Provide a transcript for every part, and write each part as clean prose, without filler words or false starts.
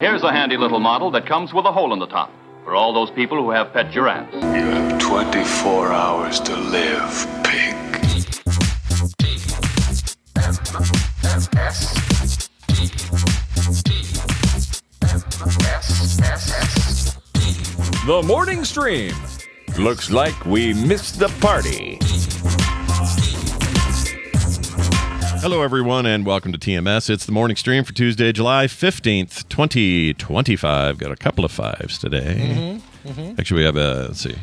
Here's a handy little model that comes with a hole in the top for all those people who have pet giraffes. You have 24 hours to live, pig. The morning stream. Looks like we missed the party. Hello, everyone, and welcome to TMS. It's the morning stream for Tuesday, July 15th, 2025. Got a couple of fives today. Actually, we have a, let's see.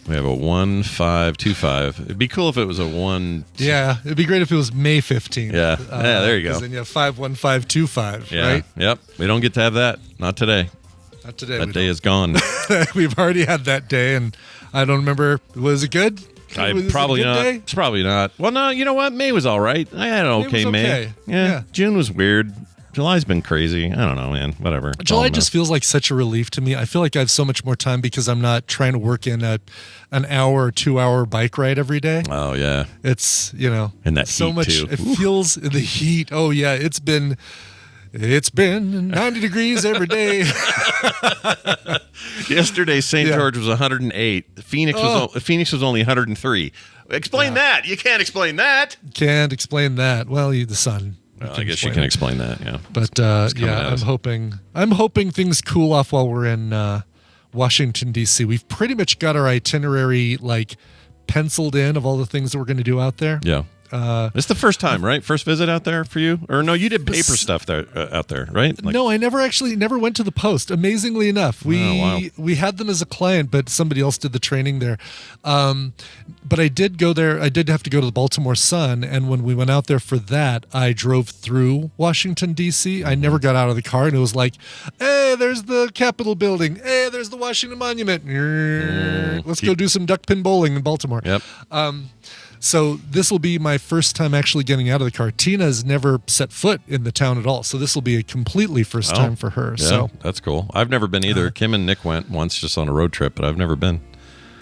We have a 1525. It'd be cool if it was a 1. Yeah, it'd be great if it was May 15th. Yeah, there you go. Then you have 51525, Yeah, right? Yep. We don't get to have that. Not today. Not today. That day is gone. We've already had that day, and I don't remember. Was it good? Probably not. Day? It's probably not. Well, no, you know what? May was all right. I had an okay May. Yeah. June was weird. July's been crazy. I don't know, man. Whatever. July just feels like such a relief to me. I feel like I have so much more time because I'm not trying to work in an hour or 2 hour bike ride every day. Oh, yeah. It's, and that so heat, much. too. It feels the heat. Oh, yeah. It's been 90 degrees every day. Yesterday, St. George was 108. Phoenix was only 103. Explain that. You can't explain that. Can't explain that. Well, the sun. Well, I guess you can explain that. Yeah. But I'm hoping things cool off while we're in Washington D.C. We've pretty much got our itinerary penciled in of all the things that we're going to do out there. Yeah. It's the first time, right? First visit out there for you? Or no, you did paper stuff there, out there, right? No, I never went to the post. Amazingly enough, we had them as a client, but somebody else did the training there. But I did go there. I did have to go to the Baltimore Sun, and when we went out there for that, I drove through Washington D.C. I never got out of the car, and it was like, "Hey, there's the Capitol building. Hey, there's the Washington Monument. Let's go do some duck pin bowling in Baltimore." Yep. So this will be my first time actually getting out of the car. Tina's never set foot in the town at all, so this will be a completely first time for her. Yeah, so that's cool. I've never been either. Kim and Nick went once just on a road trip, but I've never been.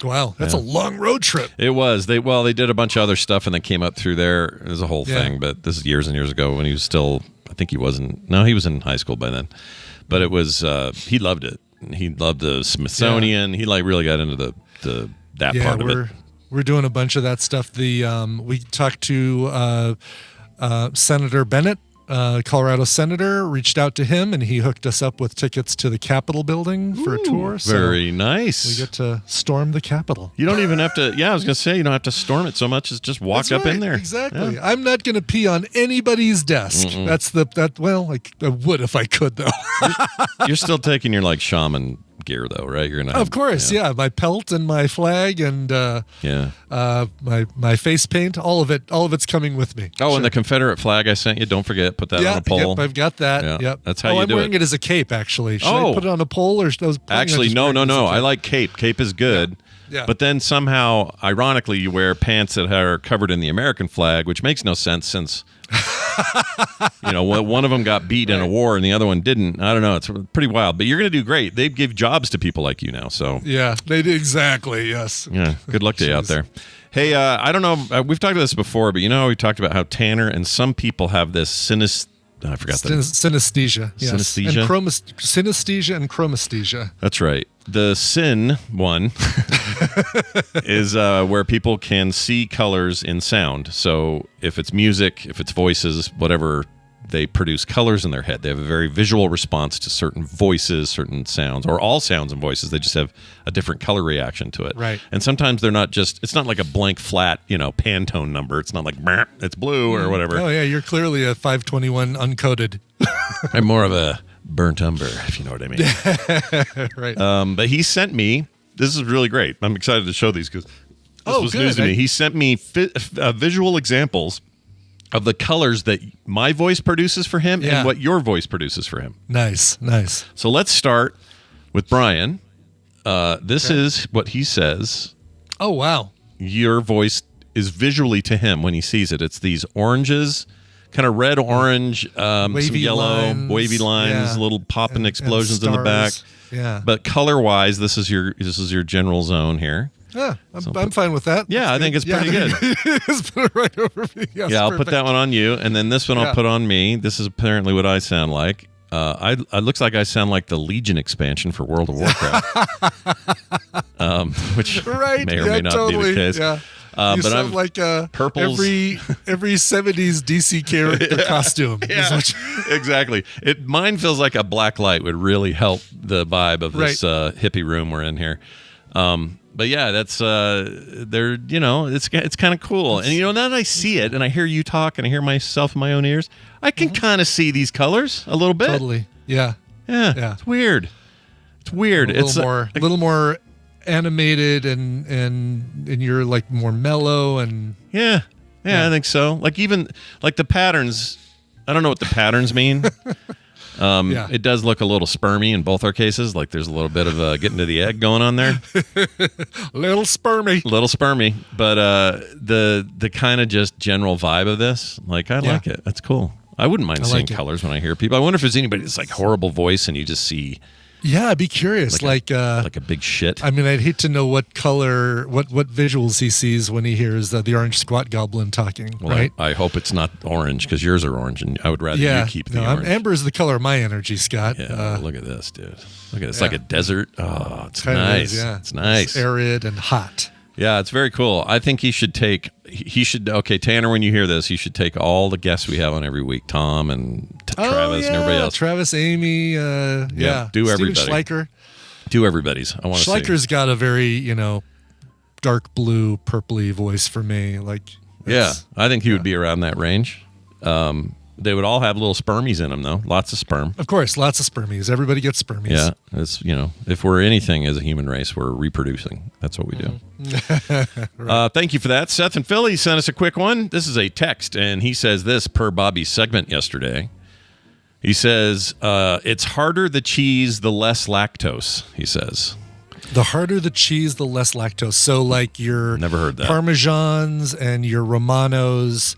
Wow, that's a long road trip. It was. They did a bunch of other stuff and they came up through there. It was a whole thing, but this is years and years ago when he was still, I think he was in high school by then. But it was, he loved it. He loved the Smithsonian. He really got into that part of it. We're doing a bunch of that stuff. We talked to Senator Bennett, Colorado senator, reached out to him, and he hooked us up with tickets to the Capitol building for a tour. So very nice. We get to storm the Capitol. You don't even have to. Yeah, I was going to say you don't have to storm it so much as just walk up in there. Exactly. Yeah. I'm not going to pee on anybody's desk. Mm-mm. Well, I would if I could though. You're still taking your shaman gear though, right? You're gonna, of course, my pelt and my flag and my face paint, all of it's coming with me. Oh, and the Confederate flag I sent you, don't forget, put that on a pole. Yep, I've got that. Yeah, yep, that's how you do it. I'm wearing it as a cape, actually. Should I put it on a pole or those? Actually, no. I like cape. Cape is good. Yeah. But then somehow, ironically, you wear pants that are covered in the American flag, which makes no sense since one of them got beat in a war and the other one didn't. I don't know. It's pretty wild. But you're going to do great. They give jobs to people like you now. So yeah, they do exactly. Yes. Yeah. Good luck to you out there. Hey, I don't know. We've talked about this before, but we talked about how Tanner and some people have this I forgot that. Synesthesia. Yes. Synesthesia? And synesthesia and chromesthesia. That's right. The sin one is where people can see colors in sound. So if it's music, if it's voices, whatever, they produce colors in their head. They have a very visual response to certain voices, certain sounds, or all sounds and voices. They just have a different color reaction to it. Right. And sometimes they're not it's not like a blank flat, Pantone number. It's not like, it's blue or whatever. Oh, yeah. You're clearly a 521 uncoded. I'm more of a burnt umber, if you know what I mean. Right. But he sent me, this is really great. I'm excited to show these because this was news to me. He sent me visual examples of the colors that my voice produces for him and what your voice produces for him. Nice. So let's start with Brian. This is what he says. Oh, wow. Your voice is visually to him when he sees it. It's these oranges, kind of red, orange, some yellow, wavy lines, little popping explosions in the back. Yeah. But color-wise, this is your general zone here. Yeah, I'm fine with that. Yeah, I think it's pretty good. Just put it right over me. Yes, I'll put that one on you, and then this one I'll put on me. This is apparently what I sound like. I looks like I sound like the Legion expansion for World of Warcraft, which may or may not be the case. Yeah. You but sound I'm like purples. every 70s DC character costume. Yeah, exactly. Mine feels like a black light would really help the vibe of this hippie room we're in here. But yeah, that's they're it's kind of cool. And now that I see it and I hear you talk and I hear myself in my own ears, I can kind of see these colors a little bit. Totally. Yeah. It's weird. It's weird. It's a little more animated and you're like more mellow and yeah, I think so. Like even like the patterns, I don't know what the patterns mean. It does look a little spermy in both our cases. Like there's a little bit of getting to the egg going on there. Little spermy. But the kind of just general vibe of this, like I like it. That's cool. I wouldn't mind seeing colors when I hear people. I wonder if there's anybody that's like horrible voice and you just see. Yeah, I'd be curious. Like a big shit. I mean, I'd hate to know what color, what visuals he sees when he hears the orange squat goblin talking. Well, right? I hope it's not orange because yours are orange, and I would rather you keep the orange. Amber is the color of my energy, Scott. Yeah, look at this, dude. Look at this, like a desert. Oh, it's nice. It's nice. It's arid and hot. Yeah, it's very cool. I think he should okay, Tanner, when you hear this, you should take all the guests we have on every week, Tom and Travis and everybody else. Travis, Amy, do everybody. Steven Schleicher. Do everybody's. I want to see. Schleicher's got a very, dark blue, purpley voice for me. I think he would be around that range. They would all have little spermies in them, though. Lots of sperm. Of course, lots of spermies. Everybody gets spermies. Yeah, it's if we're anything as a human race, we're reproducing. That's what we do. Right. Thank you for that. Seth and Philly sent us a quick one. This is a text, and he says this per Bobby's segment yesterday. He says, it's harder the cheese, the less lactose, he says. The harder the cheese, the less lactose. So like your Never heard that. Parmesans and your Romanos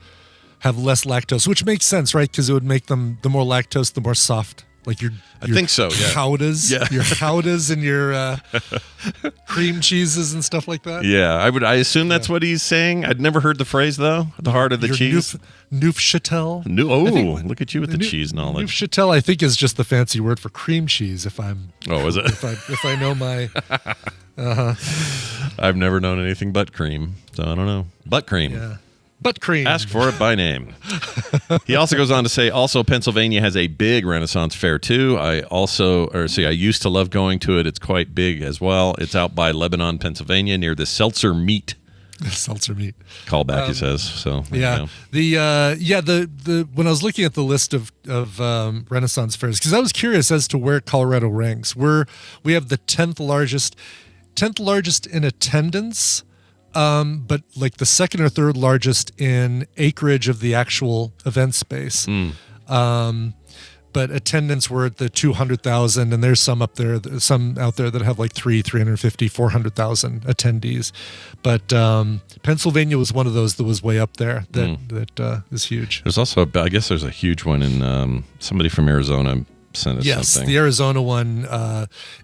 have less lactose, which makes sense, right? Because it would make them, the more lactose, the more soft. Like I think so, yeah. Goudas, your Goudas and your cream cheeses and stuff like that. Yeah, I assume that's what he's saying. I'd never heard the phrase, though. The harder the cheese. Neufchâtel. Look at you with the cheese knowledge. Neufchâtel, I think, is just the fancy word for cream cheese. If is it? If I know my. I've never known anything but cream, so I don't know. Butt cream. Yeah. Butt cream. Ask for it by name. He also goes on to say, also, Pennsylvania has a big Renaissance fair, too. I used to love going to it. It's quite big as well. It's out by Lebanon, Pennsylvania, near the Seltzer Meat. Seltzer Meat. Callback, he says. So yeah. The when I was looking at the list of Renaissance fairs, because I was curious as to where Colorado ranks. We have the 10th largest in attendance. But like the second or third largest in acreage of the actual event space. But attendance were at the 200,000, and there's some out there that have like 350, 400,000 attendees. But Pennsylvania was one of those that was way up there. That is huge. There's also, I guess, there's a huge one in somebody from Arizona. Yes, the Arizona one.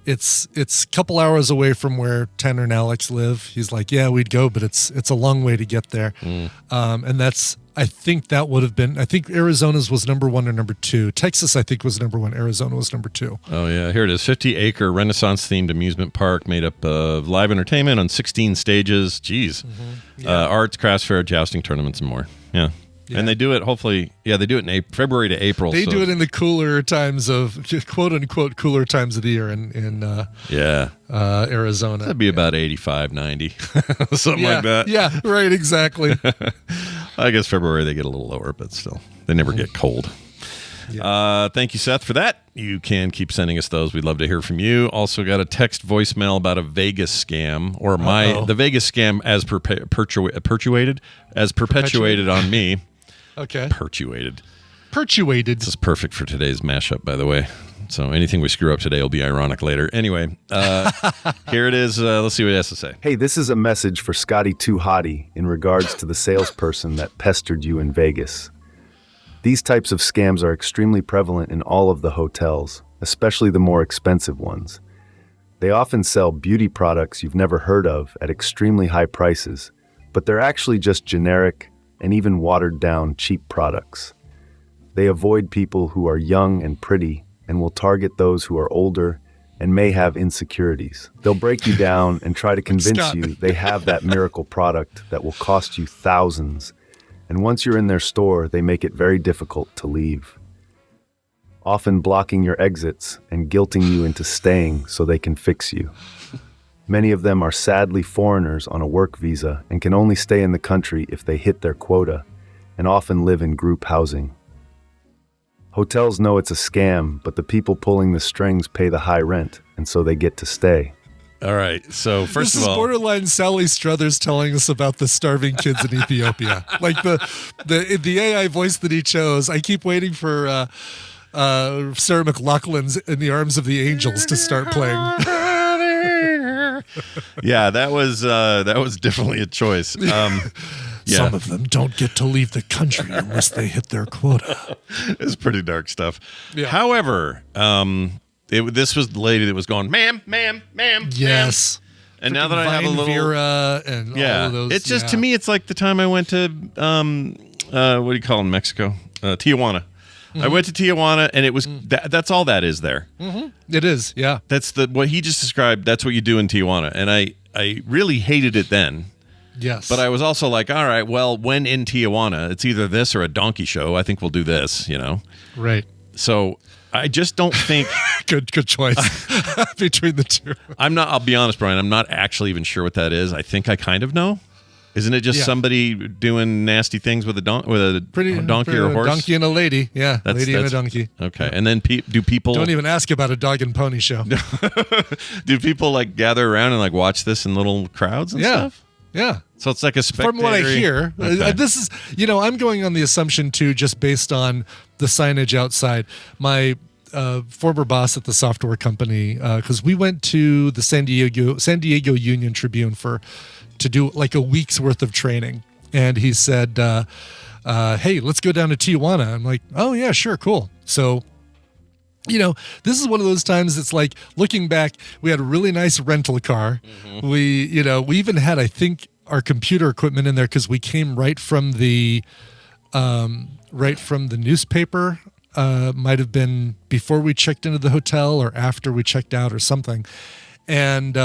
It's a couple hours away from where Tanner and Alex live. He's like, yeah, we'd go, but it's a long way to get there. And I think that would have been. I think Arizona's was number 1 or number 2. Texas, I think, was number 1. Arizona was number 2. Oh yeah, here it is. 50-acre Renaissance-themed amusement park made up of live entertainment on 16 stages. Jeez, arts, crafts fair, jousting tournaments, and more. Yeah. Yeah. And they do it, hopefully, they do it in February to April. They do it in the cooler times of, quote-unquote, cooler times of the year in Arizona. That'd be about 85, 90, something like that. Yeah, right, exactly. I guess February they get a little lower, but still, they never get cold. Yeah. Thank you, Seth, for that. You can keep sending us those. We'd love to hear from you. Also got a text voicemail about a Vegas scam, or the Vegas scam as perpetuated on me. Okay. Perpetuated. Perpetuated. This is perfect for today's mashup, by the way. So anything we screw up today will be ironic later. Anyway, here it is. Let's see what it has to say. Hey, this is a message for Scotty Too Hottie in regards to the salesperson that pestered you in Vegas. These types of scams are extremely prevalent in all of the hotels, especially the more expensive ones. They often sell beauty products you've never heard of at extremely high prices, but they're actually just generic and even watered-down cheap products. They avoid people who are young and pretty and will target those who are older and may have insecurities. They'll break you down and try to convince you they have that miracle product that will cost you thousands. And once you're in their store, they make it very difficult to leave, often blocking your exits and guilting you into staying so they can fix you. Many of them are sadly foreigners on a work visa and can only stay in the country if they hit their quota, and often live in group housing. Hotels know it's a scam, but the people pulling the strings pay the high rent, and so they get to stay. All right. So first of all, this is borderline Sally Struthers telling us about the starving kids in Ethiopia. Like the AI voice that he chose. I keep waiting for Sarah McLachlan's "In the Arms of the Angels" to start playing. Yeah, that was definitely a choice. Yeah. Some of them don't get to leave the country unless they hit their quota. It's pretty dark stuff. Yeah. However, this was the lady that was going, ma'am, ma'am, ma'am. Yes. Ma'am. And now that I have a little Vera and all of those. It's just to me, it's like the time I went to what do you call it in Mexico? Tijuana. Mm-hmm. I went to Tijuana, and it was that's all that is there. Mm-hmm. It is, yeah. That's what he just described. That's what you do in Tijuana, and I really hated it then. Yes. But I was also like, all right, well, when in Tijuana, it's either this or a donkey show. I think we'll do this, Right. So I just don't think good choice between the two. I'll be honest, Brian, I'm not actually even sure what that is. I think I kind of know. Isn't it just somebody doing nasty things with a donkey or a horse? A donkey and a lady. Yeah, lady and a donkey. Okay. Yeah. And then do people... Don't even ask about a dog and pony show. Do people like gather around and like watch this in little crowds and stuff? Yeah. So it's like a spectator. From what I hear, okay. This is, I'm going on the assumption too, just based on the signage outside. My former boss at the software company, because we went to the San Diego Union Tribune to do like a week's worth of training, and he said, "Hey, let's go down to Tijuana." I'm like, "Oh yeah, sure, cool." So. This is one of those times it's like looking back, we had a really nice rental car. Mm-hmm. We even had, I think, our computer equipment in there because we came right from the newspaper. Might have been before we checked into the hotel or after we checked out or something. And,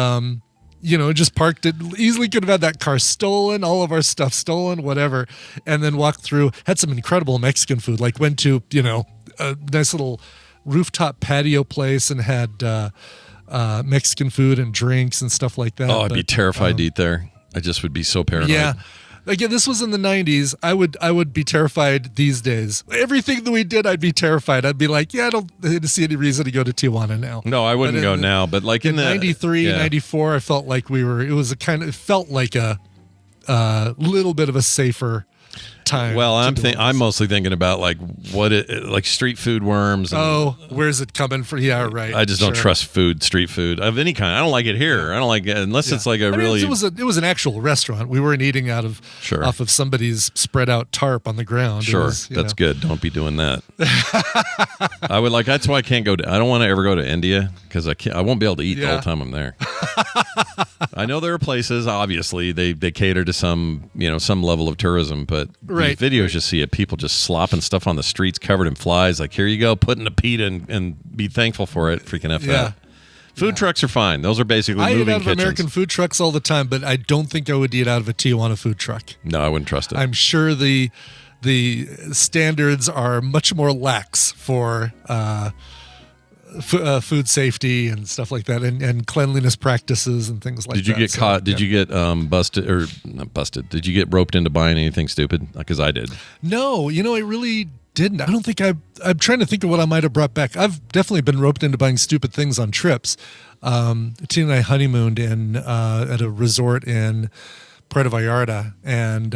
just parked it. Easily could have had that car stolen, all of our stuff stolen, whatever. And then walked through, had some incredible Mexican food, like went to, a nice little rooftop patio place and had Mexican food and drinks and stuff like that. Oh, I'd be terrified to eat there. I just would be so paranoid. Yeah. Again, this was in the 90s. I would be terrified these days. Everything that we did, I'd be terrified. I'd be like, yeah, I don't see any reason to go to Tijuana now. No, I wouldn't go now. But like in the 93, 94, I felt like it felt like a little bit of a safer time. Well, I'm mostly thinking about like like street food worms. And, where's it coming from? Yeah, right. I just don't trust street food of any kind. I don't like it here. I don't like it unless it's like really. It was an actual restaurant. We weren't eating off of somebody's spread out tarp on the ground. Sure, that's good. Don't be doing that. I would like. That's why I can't go. I don't want to ever go to India because I won't be able to eat the whole time I'm there. I know there are places. Obviously, they cater to some level of tourism, but. These videos you see of people just slopping stuff on the streets covered in flies. Like, here you go, put in a pita and be thankful for it. Freaking F that. Food trucks are fine. Those are basically moving kitchens. I eat out of American food trucks all the time, but I don't think I would eat out of a Tijuana food truck. No, I wouldn't trust it. I'm sure the standards are much more lax for food safety and stuff like that, and cleanliness practices and things like that. Did you get caught? Did you get busted or not busted? Did you get roped into buying anything stupid? Because I did. No, I really didn't. I don't think I'm trying to think of what I might have brought back. I've definitely been roped into buying stupid things on trips. Tina and I honeymooned at a resort in Puerto Vallarta, and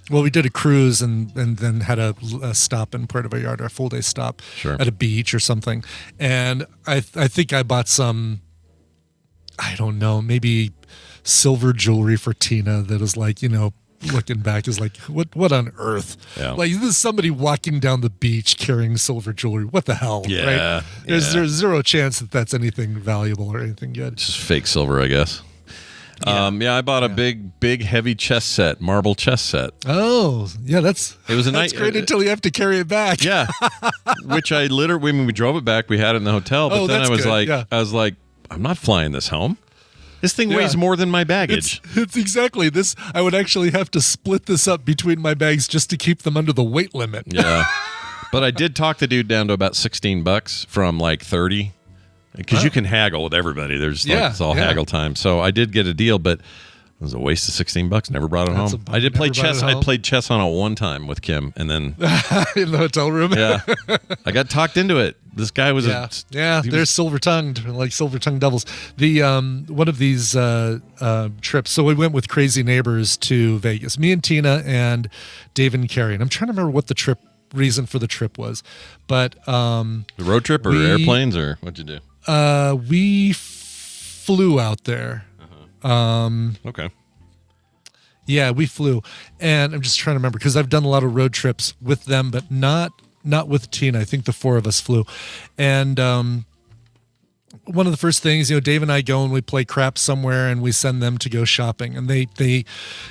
we did a cruise and then had a stop in Puerto Vallarta, a full day stop at a beach or something. And I think I bought some, I don't know, maybe silver jewelry for Tina that was like, looking back is like, what on earth? Yeah. Like, this is somebody walking down the beach carrying silver jewelry. What the hell? Yeah. Right? There's zero chance that that's anything valuable or anything good. It's just fake silver, I guess. I bought a big, heavy chess set, marble chess set. Oh, yeah, that's great until you have to carry it back. Yeah, which I literally, when we drove it back, we had it in the hotel. But then I was like, I'm not flying this home. This thing weighs more than my baggage. It's exactly this. I would actually have to split this up between my bags just to keep them under the weight limit. Yeah. But I did talk the dude down to about $16 from like 30, because you can haggle with everybody. It's all haggle time. So I did get a deal, but it was a waste of $16. Never brought it home. I did play chess. I played chess on it one time with Kim, and then in the hotel room. Yeah, I got talked into it. This guy was they're silver-tongued, like silver-tongued devils. The one of these trips. So we went with crazy neighbors to Vegas. Me and Tina and Dave and Carrie. And I'm trying to remember what the reason for the trip was, but the road trip or airplanes or what'd you do? We flew out there. Okay. Yeah, we flew, and I'm just trying to remember because I've done a lot of road trips with them, but not with Tina. I think the four of us flew, and one of the first things, Dave and I go and we play craps somewhere, and we send them to go shopping, and they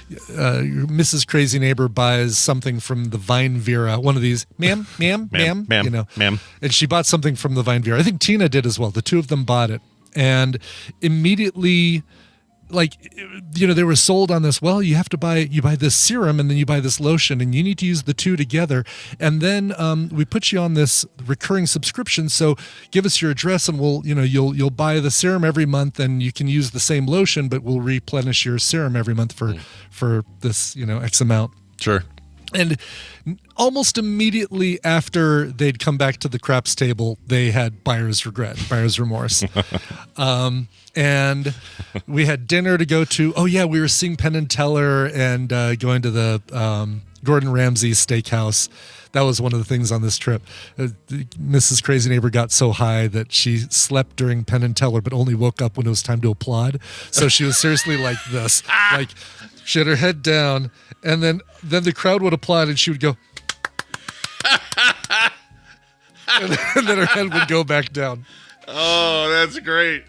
Mrs. Crazy Neighbor buys something from the Vine Vera, one of these, ma'am, ma'am, and she bought something from the Vine Vera. I think Tina did as well. The two of them bought it, and immediately, they were sold on this. Well, you buy this serum and then you buy this lotion, and you need to use the two together. And then we put you on this recurring subscription. So give us your address, and you'll buy the serum every month, and you can use the same lotion, but we'll replenish your serum every month for this X amount. Sure. And almost immediately after they'd come back to the craps table, they had buyer's remorse. And we had dinner to go to. Oh, yeah, we were seeing Penn and Teller and going to the Gordon Ramsay steakhouse. That was one of the things on this trip. Mrs. Crazy Neighbor got so high that she slept during Penn and Teller, but only woke up when it was time to applaud. So she was seriously like this. Like, she had her head down, and then the crowd would applaud, and she would go, and then her head would go back down. Oh, that's great.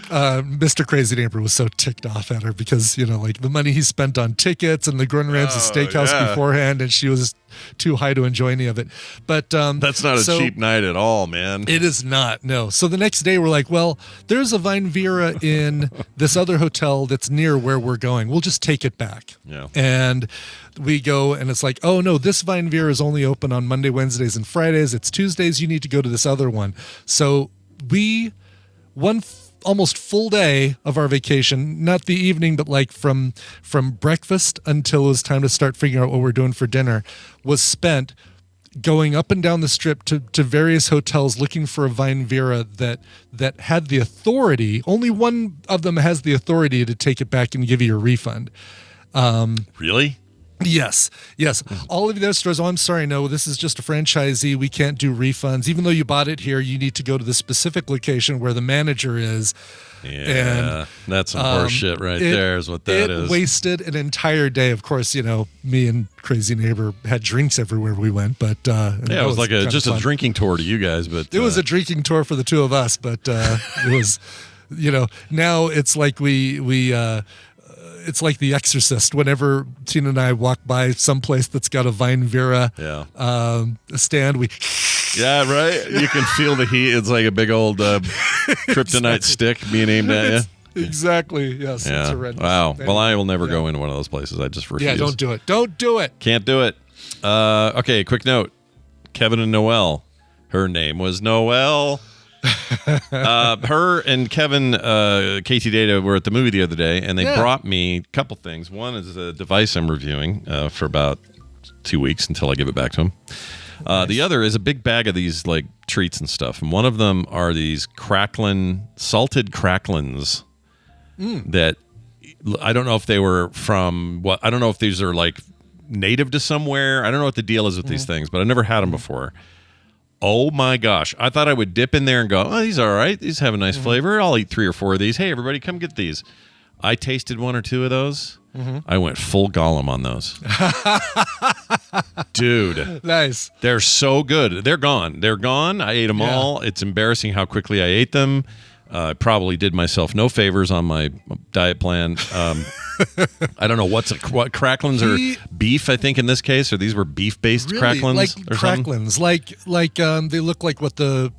Mr. Crazy Neighbor was so ticked off at her because, the money he spent on tickets and the Gordon Ramsay steakhouse beforehand, and she was too high to enjoy any of it. But that's not a cheap night at all, man. It is not, no. So the next day we're like, well, there's a Vine Vera in this other hotel that's near where we're going. We'll just take it back. Yeah. And we go, and it's like, oh, no, this Vine Vera is only open on Monday, Wednesdays, and Fridays. It's Tuesdays. You need to go to this other one. So almost full day of our vacation, not the evening, but like from breakfast until it was time to start figuring out what we're doing for dinner, was spent going up and down the strip to various hotels looking for a Vine Vera that had the authority. Only one of them has the authority to take it back and give you a refund. Really? Yes. All of those stores, I'm sorry, no, this is just a franchisee. We can't do refunds. Even though you bought it here, you need to go to the specific location where the manager is. Yeah, and that's some horse shit there is what that is. It wasted an entire day. Of course, me and Crazy Neighbor had drinks everywhere we went, but it was like just a drinking tour to you guys. But it was a drinking tour for the two of us, but it was, now it's like it's like The Exorcist. Whenever Tina and I walk by someplace that's got a Vine Vera stand, we... Yeah, right? You can feel the heat. It's like a big old kryptonite stick being aimed at you. Exactly, yes. Yeah. It's horrendous. Wow. Anyway, well, I will never go into one of those places. I just refuse. Yeah, don't do it. Don't do it. Can't do it. Okay, quick note. Kevin and Noelle. Her name was Noelle. Her and Kevin, Casey Data, were at the movie the other day, and they brought me a couple things. One is a device I'm reviewing for about 2 weeks until I give it back to him. Nice. The other is a big bag of these treats and stuff, and one of them are these salted cracklins that I don't know if they were from what. I don't know if these are native to somewhere. I don't know what the deal is with these things, but I've never had them before. Oh my gosh. I thought I would dip in there and go, oh, these are all right. These have a nice flavor. I'll eat 3 or 4 of these. Hey, everybody, come get these. I tasted 1 or 2 of those. I went full Gollum on those. Dude. Nice. They're so good. They're gone. I ate them all. It's embarrassing how quickly I ate them. I probably did myself no favors on my diet plan. I don't know what cracklins are beef. I think in this case, or these were beef-based cracklins, like or cracklins, something? like they look like what the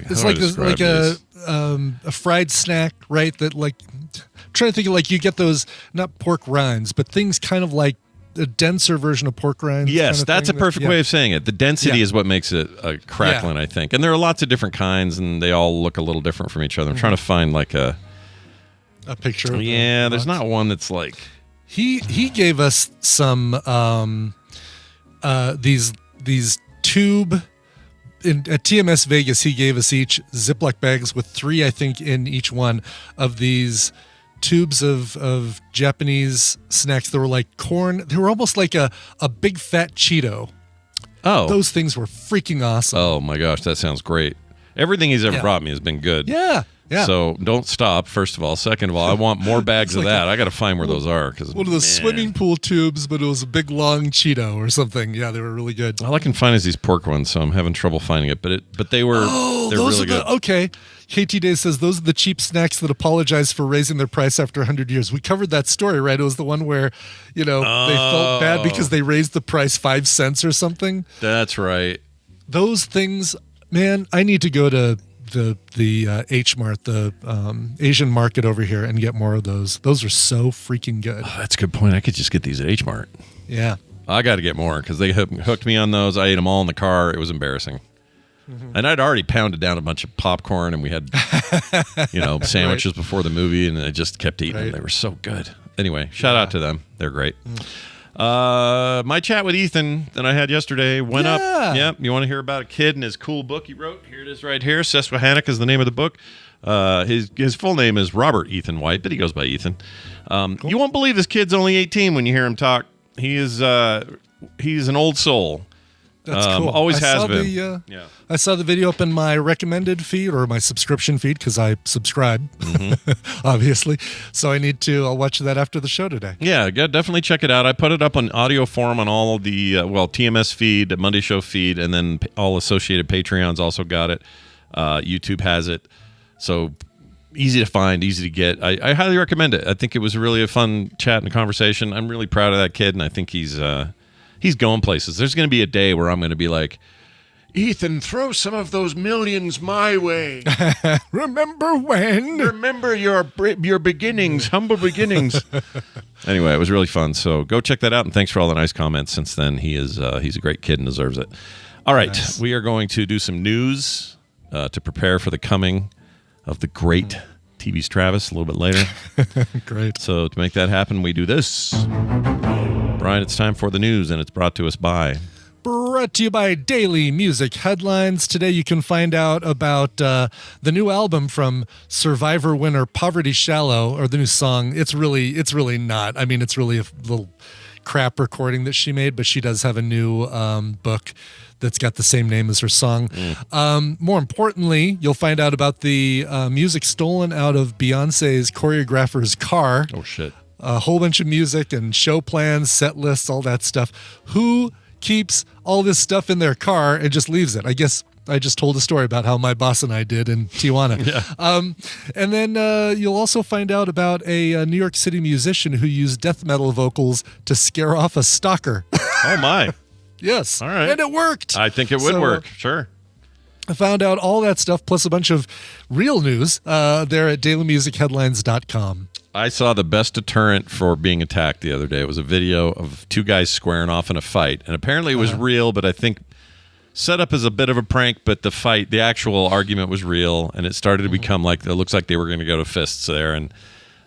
it's like a fried snack, right? That like I'm trying to think of, like, you get those, not pork rinds, but things kind of like a denser version of pork rinds. Yes, kind of that's a perfect way of saying it. The density Yeah. is what makes it a cracklin, I think. And there are lots of different kinds, and they all look a little different from each other. I'm trying to find like a picture of there's not one that's like... He gave us some these tube at TMS Vegas. He gave us each Ziploc bags with 3, I think, in each one of these tubes of Japanese snacks that were like corn. They were almost like a big fat Cheeto. Oh, Those things were freaking awesome. oh my gosh, that sounds great. Everything he's ever brought me has been good. Yeah. So don't stop, first of all. Second of all, I want more bags of like that. I got to find where those are. One of those swimming pool tubes, but it was a big long Cheeto or something. Yeah, they were really good. All I can find is these pork ones, so I'm having trouble finding it. But they were they're those really are good. Okay. KT Day says those are the cheap snacks that apologize for raising their price after 100 years. We covered that story, right? It was the one where, they felt bad because they raised the price 5 cents or something. That's right. Those things, man, I need to go to the H Mart, the Asian market over here, and get more of those. Those are so freaking good. Oh, that's a good point. I could just get these at H Mart. Yeah. I got to get more because they hooked me on those. I ate them all in the car. It was embarrassing. And I'd already pounded down a bunch of popcorn, and we had, sandwiches before the movie, and I just kept eating them. They were so good. Anyway, shout out to them. They're great. My chat with Ethan that I had yesterday went up. Yep. You want to hear about a kid and his cool book he wrote? Here it is right here. Susquehannock is the name of the book. His full name is Robert Ethan White, but he goes by Ethan. You won't believe this kid's only 18 when you hear him talk. He is he's an old soul. That's cool. Always has been. I saw the video up in my recommended feed or my subscription feed because I subscribe, obviously. So I'll watch that after the show today. Yeah, definitely check it out. I put it up on audio form on all of the, TMS feed, Monday Show feed, and then all associated Patreons also got it. YouTube has it. So easy to find, easy to get. I highly recommend it. I think it was really a fun chat and conversation. I'm really proud of that kid, and I think he's going places. There's going to be a day where I'm going to be like, Ethan, throw some of those millions my way. Remember when? Remember your beginnings, humble beginnings. Anyway, it was really fun. So go check that out, and thanks for all the nice comments since then. He's a great kid and deserves it. All right, nice. We are going to do some news to prepare for the coming of the great TV's Travis a little bit later. Great. So to make that happen, we do this. Brian, it's time for the news, and it's brought to us by... Brought to you by Daily Music Headlines. Today you can find out about the new album from Survivor winner Poverty Shallow, or the new song. It's really not. I mean, it's really a little crap recording that she made, but she does have a new book that's got the same name as her song. More importantly, you'll find out about the music stolen out of Beyonce's choreographer's car. Oh, shit. A whole bunch of music and show plans, set lists, all that stuff. Who keeps all this stuff in their car and just leaves it? I guess I just told a story about how my boss and I did in Tijuana. And then you'll also find out about a New York City musician who used death metal vocals to scare off a stalker. Oh, my. Yes. All right. And it worked. I think it would work. Sure. I found out all that stuff plus a bunch of real news there at dailymusicheadlines.com. I saw the best deterrent for being attacked the other day. It was a video of 2 guys squaring off in a fight. And apparently it was real, but I think set up as a bit of a prank, but the actual argument was real. And it started to become like, it looks like they were going to go to fists there.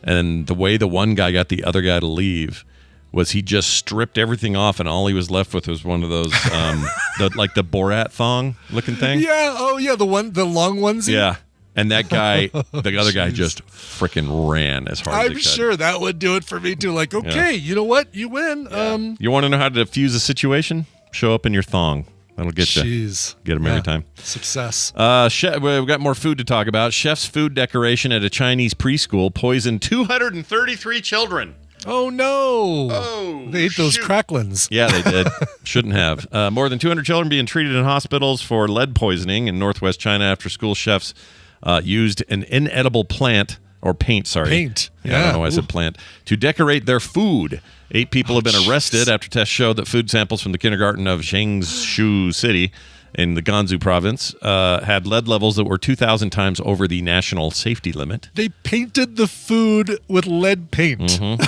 And the way the one guy got the other guy to leave was he just stripped everything off, and all he was left with was one of those, the Borat thong looking thing. Yeah. Oh, yeah. The long onesie. Yeah. And that guy, the other guy just freaking ran as hard as he could. I'm sure that would do it for me too. Like, okay, you know what? You win. Yeah. You want to know how to defuse a situation? Show up in your thong. That'll get you. Jeez. Get them every time. Success. We've got more food to talk about. Chef's food decoration at a Chinese preschool poisoned 233 children. Oh, no. Oh, they ate those cracklins. Yeah, they did. Shouldn't have. More than 200 children being treated in hospitals for lead poisoning in northwest China after school chefs used an inedible plant, or paint, sorry. Paint. Yeah, I don't know why I said plant, to decorate their food. 8 people have been arrested after tests showed that food samples from the kindergarten of Jiangsu City in the Gansu province had lead levels that were 2,000 times over the national safety limit. They painted the food with lead paint. Mm-hmm.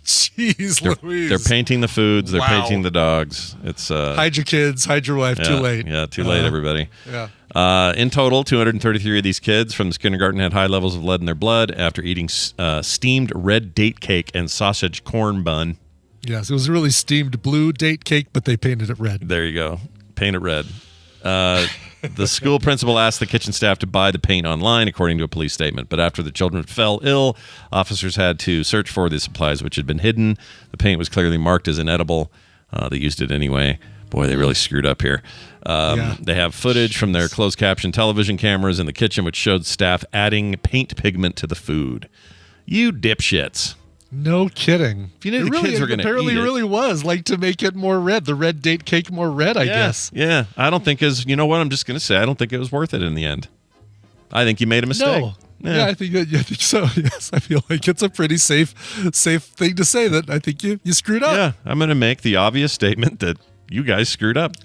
Jeez Louise. They're painting the foods. They're painting the dogs. It's hide your kids, hide your wife. Too late. Yeah, too late, everybody. Yeah. In total, 233 of these kids from this kindergarten had high levels of lead in their blood after eating steamed red date cake and sausage corn bun. Yes, it was really steamed blue date cake, but they painted it red. There you go. Paint it red. The school principal asked the kitchen staff to buy the paint online, according to a police statement. But after the children fell ill, officers had to search for the supplies, which had been hidden. The paint was clearly marked as inedible. They used it anyway. Boy, they really screwed up here. They have footage from their closed caption television cameras in the kitchen, which showed staff adding paint pigment to the food. You dipshits. No kidding. If you knew the kids were going to eat it. Apparently really was, like, to make it more red. The red date cake more red, I guess. Yeah. I don't think you know what? I'm just going to say, I don't think it was worth it in the end. I think you made a mistake. No. Yeah, I think so. Yes, I feel like it's a pretty safe thing to say that I think you screwed up. Yeah, I'm going to make the obvious statement that you guys screwed up.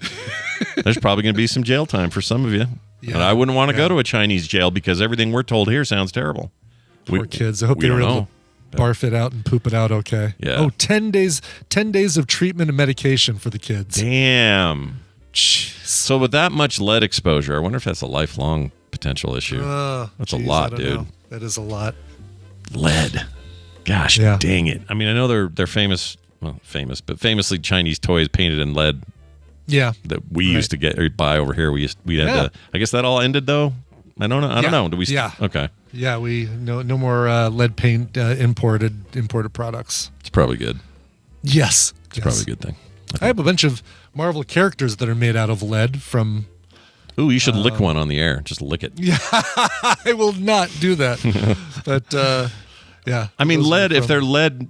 There's probably going to be some jail time for some of you. Yeah. And I wouldn't want to go to a Chinese jail because everything we're told here sounds terrible. Poor kids. I hope they were able to barf it out and poop it out okay. Yeah. Oh, 10 days of treatment and medication for the kids. Damn. Jeez. So with that much lead exposure, I wonder if that's a lifelong potential issue. That's a lot, dude. Know. That is a lot. Lead. Gosh, dang it. I mean, I know they're famous, but famously Chinese toys painted in lead. Yeah. That we used to get or buy over here. We had to. I guess that all ended though. I don't know. I don't know. Do we? Yeah. Okay. Yeah, we no more lead paint imported products. It's probably good. Yes. It's probably a good thing. I have a bunch of Marvel characters that are made out of lead from. Ooh, you should lick one on the air. Just lick it. Yeah, I will not do that. But yeah. I mean, lead. If they're lead.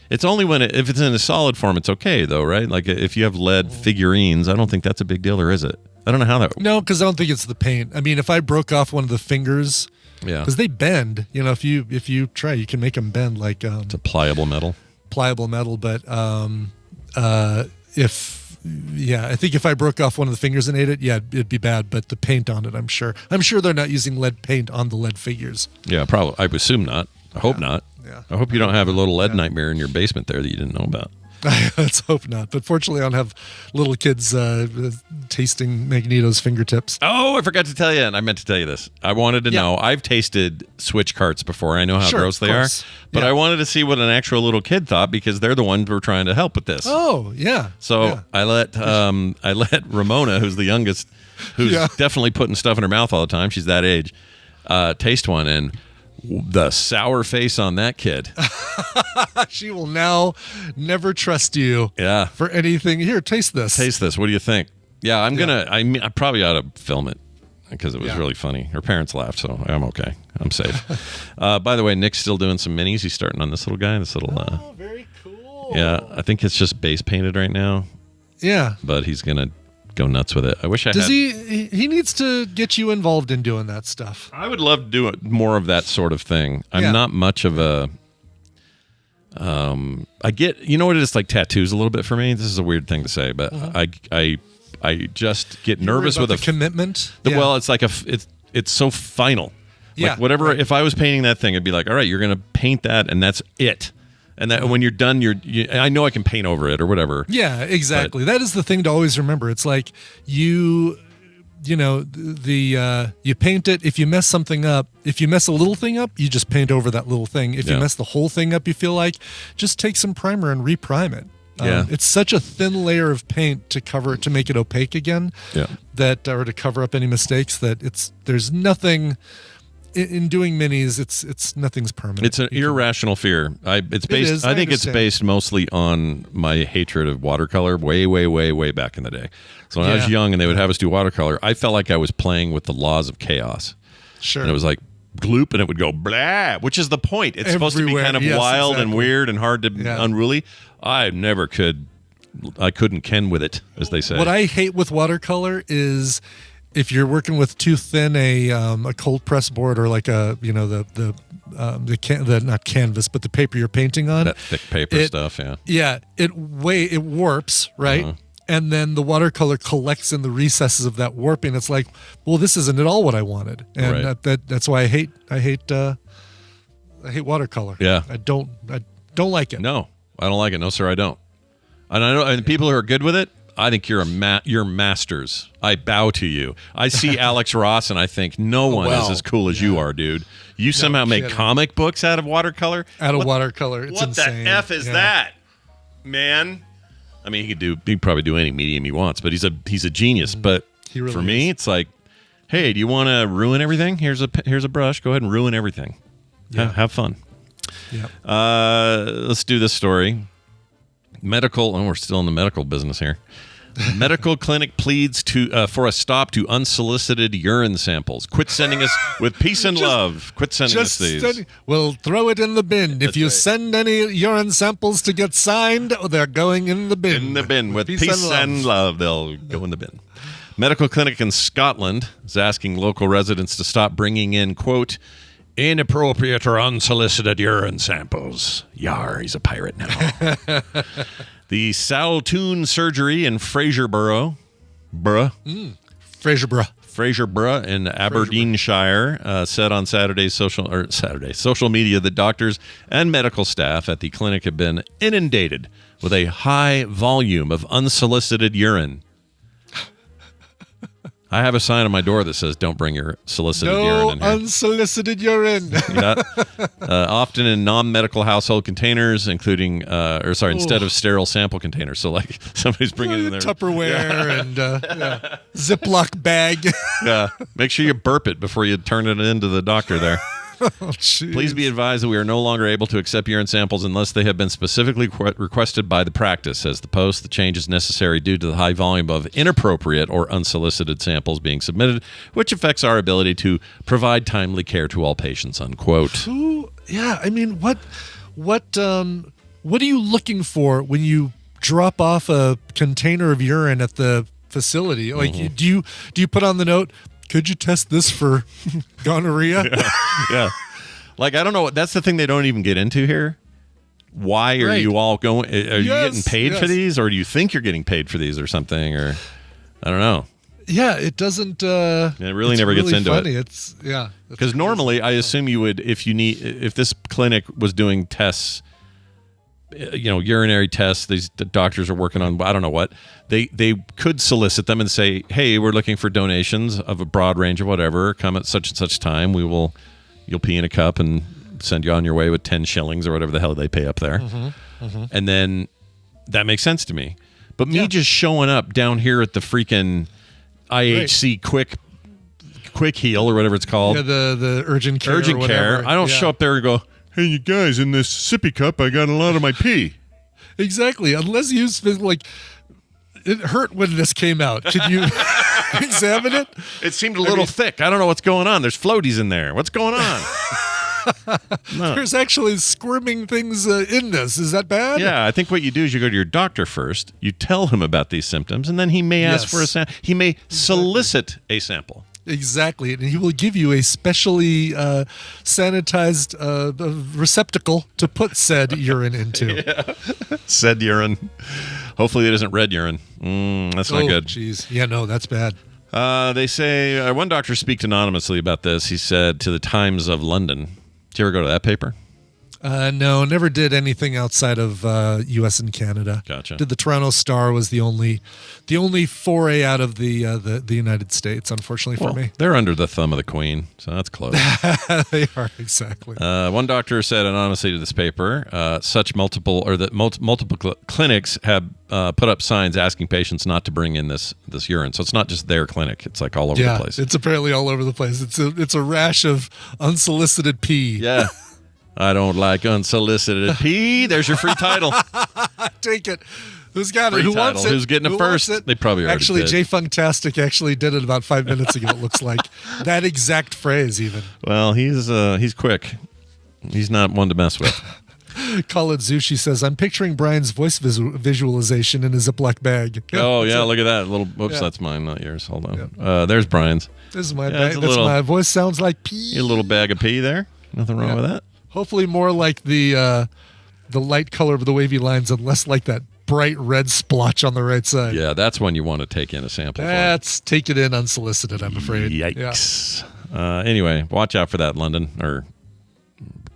It's only if it's in a solid form, it's okay though, right? Like if you have lead figurines, I don't think that's a big deal, or is it? I don't know how that. No, because I don't think it's the paint. I mean, if I broke off one of the fingers, because they bend. You know, if you try, you can make them bend like. It's a pliable metal. But I think if I broke off one of the fingers and ate it, it'd be bad. But the paint on it, I'm sure they're not using lead paint on the lead figures. Yeah, probably. I would assume not. I hope not. Yeah. I hope you don't have a little lead nightmare in your basement there that you didn't know about. Let's hope not. But fortunately, I don't have little kids tasting Magneto's fingertips. Oh, I forgot to tell you, and I meant to tell you this. I wanted to know. I've tasted switch carts before. I know how gross they are. But I wanted to see what an actual little kid thought because they're the ones who are trying to help with this. Oh, yeah. So I let Ramona, who's the youngest, who's definitely putting stuff in her mouth all the time. She's that age. Taste one, and the sour face on that kid. She will now never trust you for anything. Here, taste this. Taste this. What do you think? Yeah, I probably ought to film it because it was really funny. Her parents laughed, so I'm okay. I'm safe. By the way, Nick's still doing some minis. He's starting on this little guy. Oh, very cool. Yeah, I think it's just base painted right now. Yeah. But he's going to go nuts with it. I wish I had. He needs to get you involved in doing that stuff. I would love to do more of that sort of thing. I'm not much of a I get, you know what it is, like tattoos a little bit for me. This is a weird thing to say, but I just get nervous with a commitment. Well, it's like it's so final. Like whatever. Right. If I was painting that thing, it'd be like, all right, you're gonna paint that, and that's it. And that when you're done, I know I can paint over it or whatever. Yeah, exactly. That is the thing to always remember. It's like you paint it. If you mess something up, if you mess a little thing up, you just paint over that little thing. If you mess the whole thing up, you feel like, just take some primer and reprime it. It's such a thin layer of paint to cover it, to make it opaque again. That or to cover up any mistakes. There's nothing. In doing minis, it's nothing's permanent. It's an irrational fear. I think it's based mostly on my hatred of watercolor way back in the day. So when I was young and they would have us do watercolor, I felt like I was playing with the laws of chaos. Sure. And it was like, gloop, and it would go blah, which is the point. It's supposed to be kind of wild and weird and hard to unruly. I couldn't ken with it, as they say. What I hate with watercolor is if you're working with too thin a cold press board or like a not canvas but the paper you're painting on, that thick paper stuff. It warps, right? And then the watercolor collects in the recesses of that warping. It's like, well, this isn't at all what I wanted, and that's why I hate watercolor. Yeah, I don't like it. No, I don't like it. No, sir, I don't. And I know, and people who are good with it, I think you're masters. I bow to you. I see Alex Ross, and I think no one is as cool as you are, dude. You somehow make comic books out of watercolor. Watercolor, it's what insane. The F is that, man? I mean, he could probably do any medium he wants, but he's a genius. But really for me, it's like, hey, do you want to ruin everything? Here's a brush. Go ahead and ruin everything. Yeah. Have fun. Yeah. Let's do this story. We're still in the medical business here. Medical clinic pleads for a stop to unsolicited urine samples. Quit sending us with peace and love. Quit sending us these. We'll throw it in the bin. If you send any urine samples to get signed, they're going in the bin. In the bin with peace and love. They'll go in the bin. Medical clinic in Scotland is asking local residents to stop bringing in, quote, inappropriate or unsolicited urine samples. Yar, he's a pirate now. The Saltoun surgery in Fraserburgh in Aberdeenshire said on social media that doctors and medical staff at the clinic have been inundated with a high volume of unsolicited urine. I have a sign on my door that says, don't bring your solicited urine in here. No unsolicited urine. Often in non-medical household containers, instead of sterile sample containers. So like somebody's bringing in their Tupperware and Ziploc bag. Yeah. Make sure you burp it before you turn it into the doctor there. Oh, please be advised that we are no longer able to accept urine samples unless they have been specifically requested by the practice, says the Post. The change is necessary due to the high volume of inappropriate or unsolicited samples being submitted, which affects our ability to provide timely care to all patients, unquote. Yeah, I mean, what are you looking for when you drop off a container of urine at the facility? Like, do you put on the note, could you test this for gonorrhea? Yeah. Like, I don't know. That's the thing they don't even get into here. Why are you all going? Are you getting paid for these, or do you think you're getting paid for these or something? Or I don't know. Yeah, it doesn't. It really never gets into funny. it. Because normally, I assume you would, if this clinic was doing tests, urinary tests, these doctors are working on, I don't know what, they could solicit them and say, hey, we're looking for donations of a broad range of whatever, come at such and such time, you'll pee in a cup and send you on your way with 10 shillings or whatever the hell they pay up there. And then that makes sense to me. But me just showing up down here at the freaking IHC quick heal or whatever it's called. Yeah, the urgent care. Urgent care. I don't show up there and go, hey, you guys, in this sippy cup, I got a lot of my pee. Exactly. Unless you it hurt when this came out. Could you examine it? It seemed a little thick. I don't know what's going on. There's floaties in there. What's going on? No. There's actually squirming things in this. Is that bad? Yeah, I think what you do is you go to your doctor first. You tell him about these symptoms, and then he may ask for a sample. He may solicit a sample. Exactly, and he will give you a specially sanitized receptacle to put said urine into. Said urine. Hopefully it isn't red urine. That's not good. Jeez. Yeah, no, that's bad. They say, one doctor speaks anonymously about this. He said to the Times of London. Did you ever go to that paper? No, never did anything outside of U.S. and Canada. Gotcha. Did the Toronto Star was the only foray out of the United States, unfortunately for me. They're under the thumb of the Queen, so that's close. They are, exactly. One doctor said anonymously to this paper, multiple clinics have put up signs asking patients not to bring in this urine. So it's not just their clinic; it's like all over the place. It's apparently all over the place. It's a rash of unsolicited pee. Yeah. I don't like unsolicited pee. There's your free title. Take it. Who's got it? Free Who title. wants it? Who's getting it Who first? wants it? They probably already actually did. Jay Funktastic actually did it about 5 minutes ago. It looks like that exact phrase even. Well, he's quick. He's not one to mess with. Colin Zushi says, I'm picturing Brian's voice visualization in his Ziploc bag. Oh, yeah, look at that. Whoops, Yeah. that's mine, not yours. Hold on. There's Brian's. This is my Yeah, bag. it's a That's little- my voice sounds like pee. A little bag of pee there. Nothing wrong Yeah. with that. Hopefully more like the light color of the wavy lines and less like that bright red splotch on the right side. Yeah, that's one you want to take in a sample for. That's take it in unsolicited, I'm afraid. Yikes. Anyway, watch out for that, London, or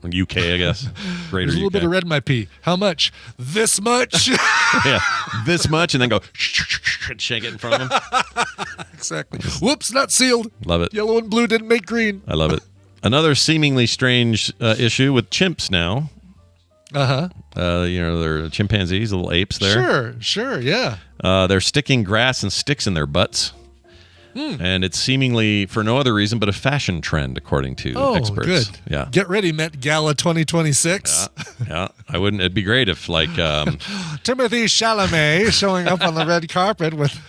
UK, I guess. Greater There's a little UK. bit of red in my pee. How much? This much? Yeah, this much, and then go shake it in front of them. Exactly. Whoops, not sealed. Love it. Yellow and blue didn't make green. I love it. Another seemingly strange issue with chimps now. Uh-huh. They're chimpanzees, little apes there. Sure, yeah. They're sticking grass and sticks in their butts. And it's seemingly for no other reason but a fashion trend, according to experts. Good. Yeah. Get ready, Met Gala 2026. Yeah. It'd be great if like Timothy Chalamet showing up on the red carpet with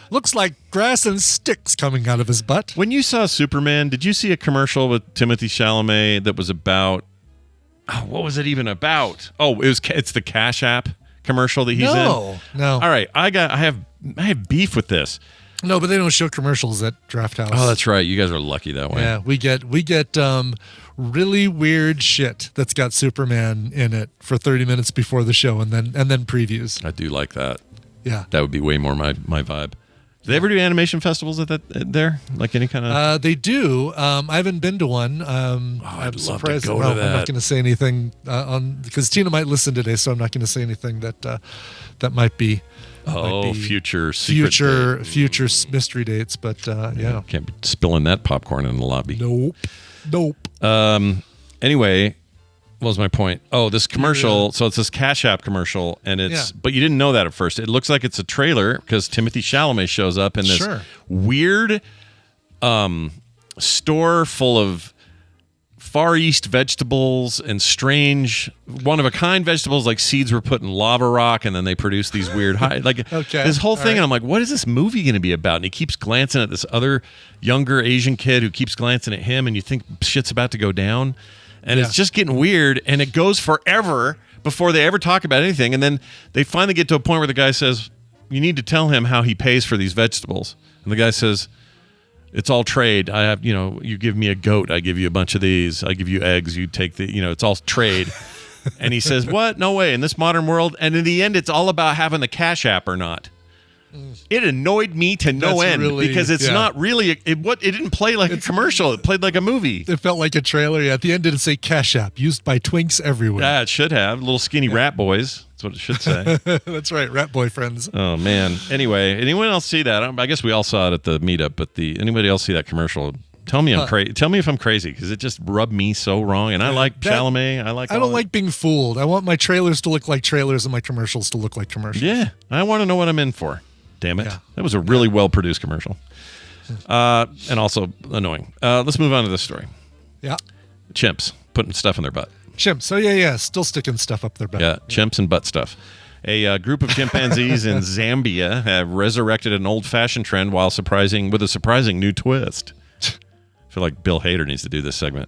looks like grass and sticks coming out of his butt. when you saw Superman, did you see a commercial with Timothy Chalamet that was about what was it even about? Oh, it's the Cash App commercial that he's in. No. All right, I have beef with this. No, but they don't show commercials at Draft House. Oh, that's right. You guys are lucky that way. Yeah, we get really weird shit that's got Superman in it for 30 minutes before the show and then previews. I do like that. Yeah. That would be way more my vibe. Do they ever do animation festivals at that there? Like any kind of? They do. I haven't been to one. I'm I'd love to surprised. go to I'm that. not going to say anything because Tina might listen today, so I'm not going to say anything that might be. Future secret date. future mystery dates, but yeah. Can't be spilling that popcorn in the lobby. Nope. Anyway, what was my point? Oh, this commercial. So it's this Cash App commercial, and it's. Yeah. But you didn't know that at first. It looks like it's a trailer because Timothy Chalamet shows up in this Sure. weird store full of Far East vegetables and strange one-of-a-kind vegetables, like seeds were put in lava rock and then they produce these weird Okay. this whole All thing. right. And I'm like, what is this movie going to be about? And he keeps glancing at this other younger Asian kid who keeps glancing at him, and you think shit's about to go down, and it's just getting weird, and it goes forever before they ever talk about anything. And then they finally get to a point where the guy says, you need to tell him how he pays for these vegetables. And the guy says, it's all trade. I have, you give me a goat, I give you a bunch of these. I give you eggs, you take it's all trade. And he says, what? No way. In this modern world. And in the end, it's all about having the Cash App or not. It annoyed me to no That's end really- because it's yeah. not really, it didn't play like a commercial. It played like a movie. It felt like a trailer. Yeah. At the end, did it say Cash App used by twinks everywhere? Yeah, it should have. Little skinny rat boys. That's what it should say. That's right. Rat boyfriends. Oh, man. Anyway, anyone else see that? I guess we all saw it at the meetup, but anybody else see that commercial? Tell me I'm crazy. Tell me if I'm crazy because it just rubbed me so wrong. And I like Chalamet. I don't like being fooled. I want my trailers to look like trailers and my commercials to look like commercials. Yeah, I want to know what I'm in for. Damn it. Yeah. That was a really well-produced commercial. And also annoying. Let's move on to this story. Yeah. Chimps putting stuff in their butt. Chimps. Oh, yeah. Still sticking stuff up their butt. Yeah, chimps and butt stuff. A group of chimpanzees in Zambia have resurrected an old-fashioned trend with a surprising new twist. I feel like Bill Hader needs to do this segment.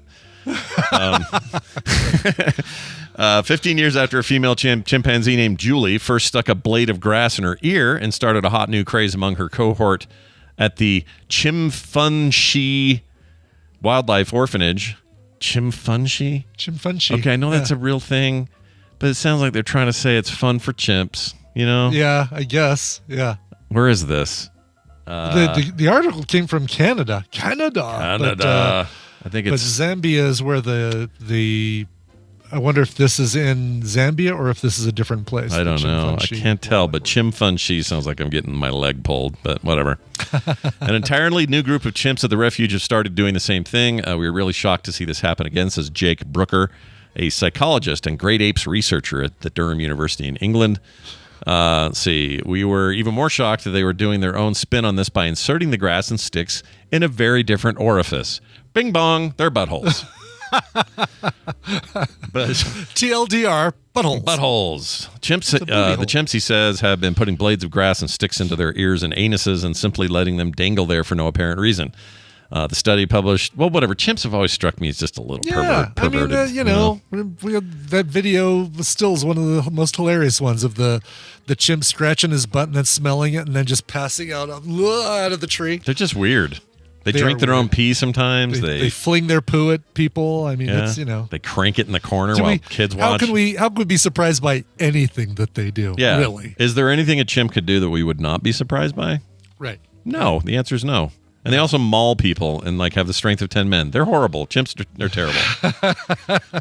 15 years after a female chimpanzee named Julie first stuck a blade of grass in her ear and started a hot new craze among her cohort at the Chimfunshi Wildlife Orphanage. Chimfunshi? Chimfunshi. Okay, I know that's a real thing, but it sounds like they're trying to say it's fun for chimps, Yeah, I guess. Yeah. Where is this? The article came from Canada. Canada. I think But it's... Zambia is where the I wonder if this is in Zambia or if this is a different place. I don't know. I Chimfunshi. can't tell, but Chimfunshi sounds like I'm getting my leg pulled, but whatever. An entirely new group of chimps at the refuge have started doing the same thing. We were really shocked to see this happen again, says Jake Brooker, a psychologist and great apes researcher at the Durham University in England. Let's see. We were even more shocked that they were doing their own spin on this by inserting the grass and sticks in a very different orifice. Bing bong, they're buttholes. But TLDR, buttholes. buttholes. Chimps, the chimps, he says, have been putting blades of grass and sticks into their ears and anuses and simply letting them dangle there for no apparent reason. The study published, well, whatever. Chimps have always struck me as just a little perverted. I mean, that video still is one of the most hilarious ones of the chimp scratching his butt and then smelling it and then just passing out of the tree. They're just weird. They drink their own pee sometimes. They fling their poo at people. I mean, it's, They crank it in the corner while kids watch. How can we be surprised by anything that they do? Yeah. Really? Is there anything a chimp could do that we would not be surprised by? Right. No. The answer is no. And they also maul people and have the strength of 10 men. They're horrible. Chimps are terrible.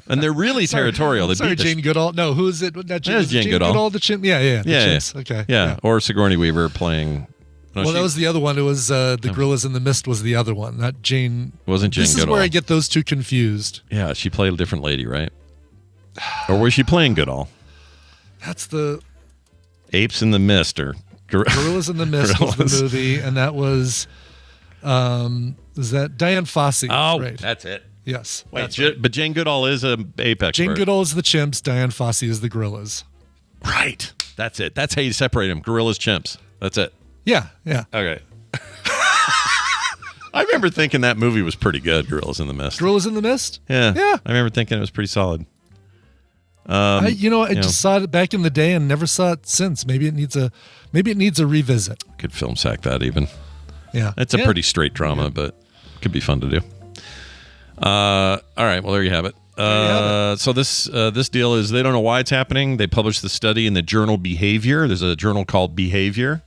And they're really territorial. They Sorry, Jane Goodall. No, who is it? Not Jane, Jane Goodall. The chimp. Yeah. The chimps. Okay. Yeah. Or Sigourney Weaver playing. No, that was the other one. It was the Gorillas in the Mist was the other one, not Jane. Wasn't Jane Goodall. This is where I get those two confused. Yeah, she played a different lady, right? Or was she playing Goodall? That's the Apes in the Mist or Gorillas in the Mist was the movie, and that was is that Diane Fossey? Oh, right. That's it. Yes. Wait, but Jane Goodall is a ape expert. Jane Goodall is the chimps. Diane Fossey is the gorillas. Right. That's it. That's how you separate them. Gorillas, chimps. That's it. Yeah. Okay. I remember thinking that movie was pretty good, Gorillas in the Mist. Gorillas in the Mist? Yeah. I remember thinking it was pretty solid. I just saw it back in the day and never saw it since. Maybe it needs a revisit. Could film sack that even. Yeah. It's a pretty straight drama, but it could be fun to do. All right. Well, there you have it. So this deal is they don't know why it's happening. They published the study in the journal Behavior. There's a journal called Behavior.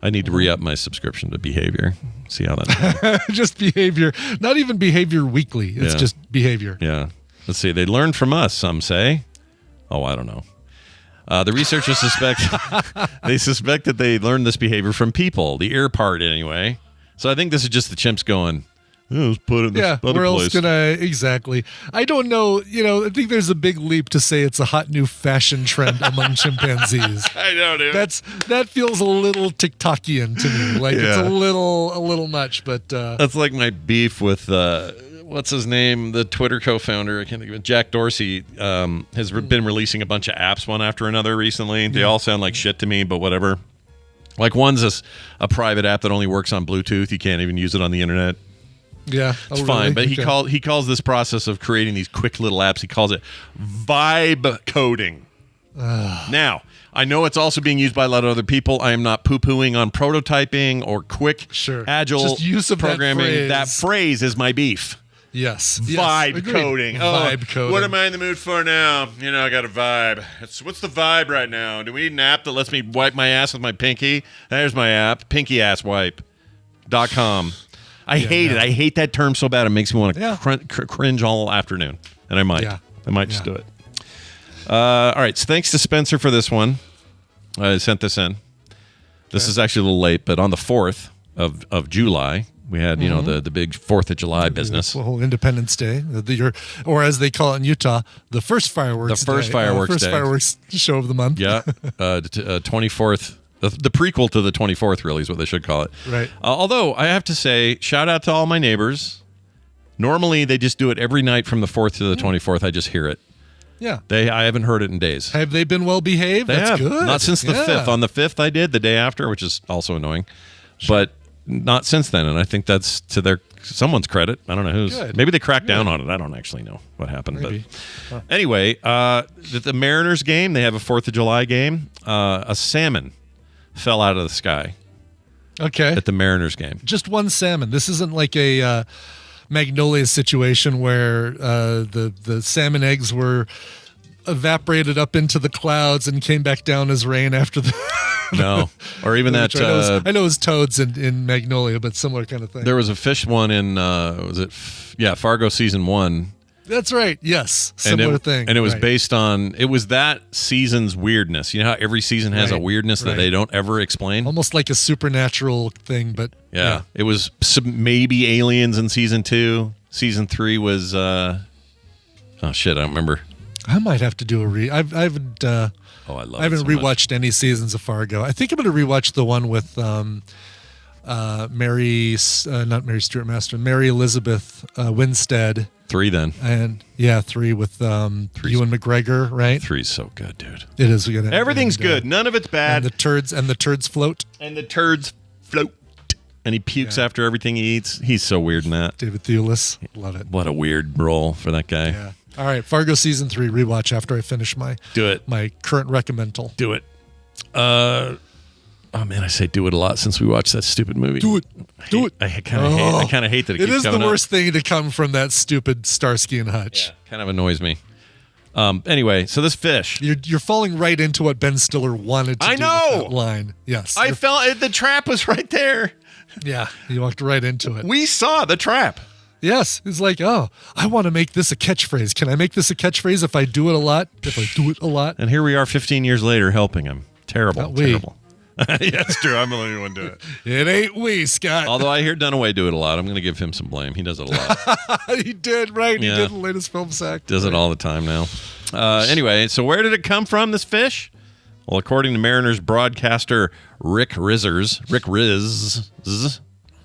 I need to re-up my subscription to Behavior. See how that just Behavior. Not even Behavior Weekly. It's just Behavior. Yeah. Let's see. They learned from us, some say. Oh, I don't know. The researchers suspect that they learned this behavior from people, the ear part anyway. So I think this is just the chimps going, let's put it in this other where else place. can I? Exactly. I don't know. I think there's a big leap to say it's a hot new fashion trend among chimpanzees. I know, dude. That feels a little TikTokian to me. Like it's a little much, but that's like my beef with what's his name, the Twitter co-founder. I can't think of it. Jack Dorsey has been releasing a bunch of apps one after another recently. They all sound like shit to me, but whatever. Like one's a private app that only works on Bluetooth. You can't even use it on the internet. Yeah, it's fine. But he calls this process of creating these quick little apps. He calls it vibe coding. Now, I know it's also being used by a lot of other people. I am not poo-pooing on prototyping or quick, agile just use of programming. That phrase is my beef. Yes. Vibe coding. Vibe coding. What am I in the mood for now? I got a vibe. What's the vibe right now? Do we need an app that lets me wipe my ass with my pinky? There's my app, pinkyasswipe.com. I hate it. I hate that term so bad. It makes me want to cringe all afternoon. And I might. I might just do it. All right. So thanks to Spencer for this one. I sent this in. This is actually a little late, but on the 4th of July, we had, the big 4th of July business. The whole Independence Day, or as they call it in Utah, the first fireworks day. Fireworks show of the month. Yeah. 24th. The prequel to the 24th, really, is what they should call it. Right. Although, I have to say, shout out to all my neighbors. Normally, they just do it every night from the 4th to the 24th. I just hear it. Yeah. I haven't heard it in days. Have they been well behaved? That's good. Not since the 5th. On the 5th, I did. The day after, which is also annoying. Sure. But not since then. And I think that's to someone's credit. I don't know who's. Good. Maybe they cracked down on it. I don't actually know what happened. Maybe. But anyway, the Mariners game, they have a 4th of July game. A salmon fell out of the sky. Okay. At the Mariners game. Just one salmon. This isn't like a Magnolia situation where the salmon eggs were evaporated up into the clouds and came back down as rain after the... No. Or even that... I know it was toads in Magnolia, but similar kind of thing. There was a fish one in, Fargo season 1. That's right. Yes. Similar thing. And it was based on... It was that season's weirdness. You know how every season has a weirdness that they don't ever explain? Almost like a supernatural thing, but... Yeah. It was maybe aliens in season 2. Season 3 was... oh, shit. I don't remember. I might have to do a I haven't rewatched any seasons of Fargo. I think I'm going to rewatch the one with not Mary Stuart Master, Mary Elizabeth Winstead. 3 then. And 3 with Ewan McGregor, right? 3's so good, dude. It is good. Everything's good. None of it's bad. And the turds float. And the turds float. And he pukes after everything he eats. He's so weird in that. David Thewlis. Love it. What a weird role for that guy. Yeah. All right. Fargo season 3 rewatch after I finish my current recommendal. Do it. Oh man, I say do it a lot since we watched that stupid movie. Do it. I kind of hate that it keeps coming up. It is the worst thing to come from that stupid Starsky and Hutch. Yeah, kind of annoys me. Anyway, so this fish. You're falling right into what Ben Stiller wanted to do with that line. Yes. The trap was right there. Yeah, you walked right into it. We saw the trap. Yes. It's like, oh, I want to make this a catchphrase. Can I make this a catchphrase if I do it a lot? And here we are 15 years later helping him. Terrible. Terrible. Yeah, it's true. I'm the only one doing it. It ain't we, Scott. Although I hear Dunaway do it a lot. I'm going to give him some blame. He does it a lot. He did, right? Yeah. He did the latest film sack. Does it all the time now. Anyway, so where did it come from, this fish? Well, according to Mariners broadcaster Rick Rizzers,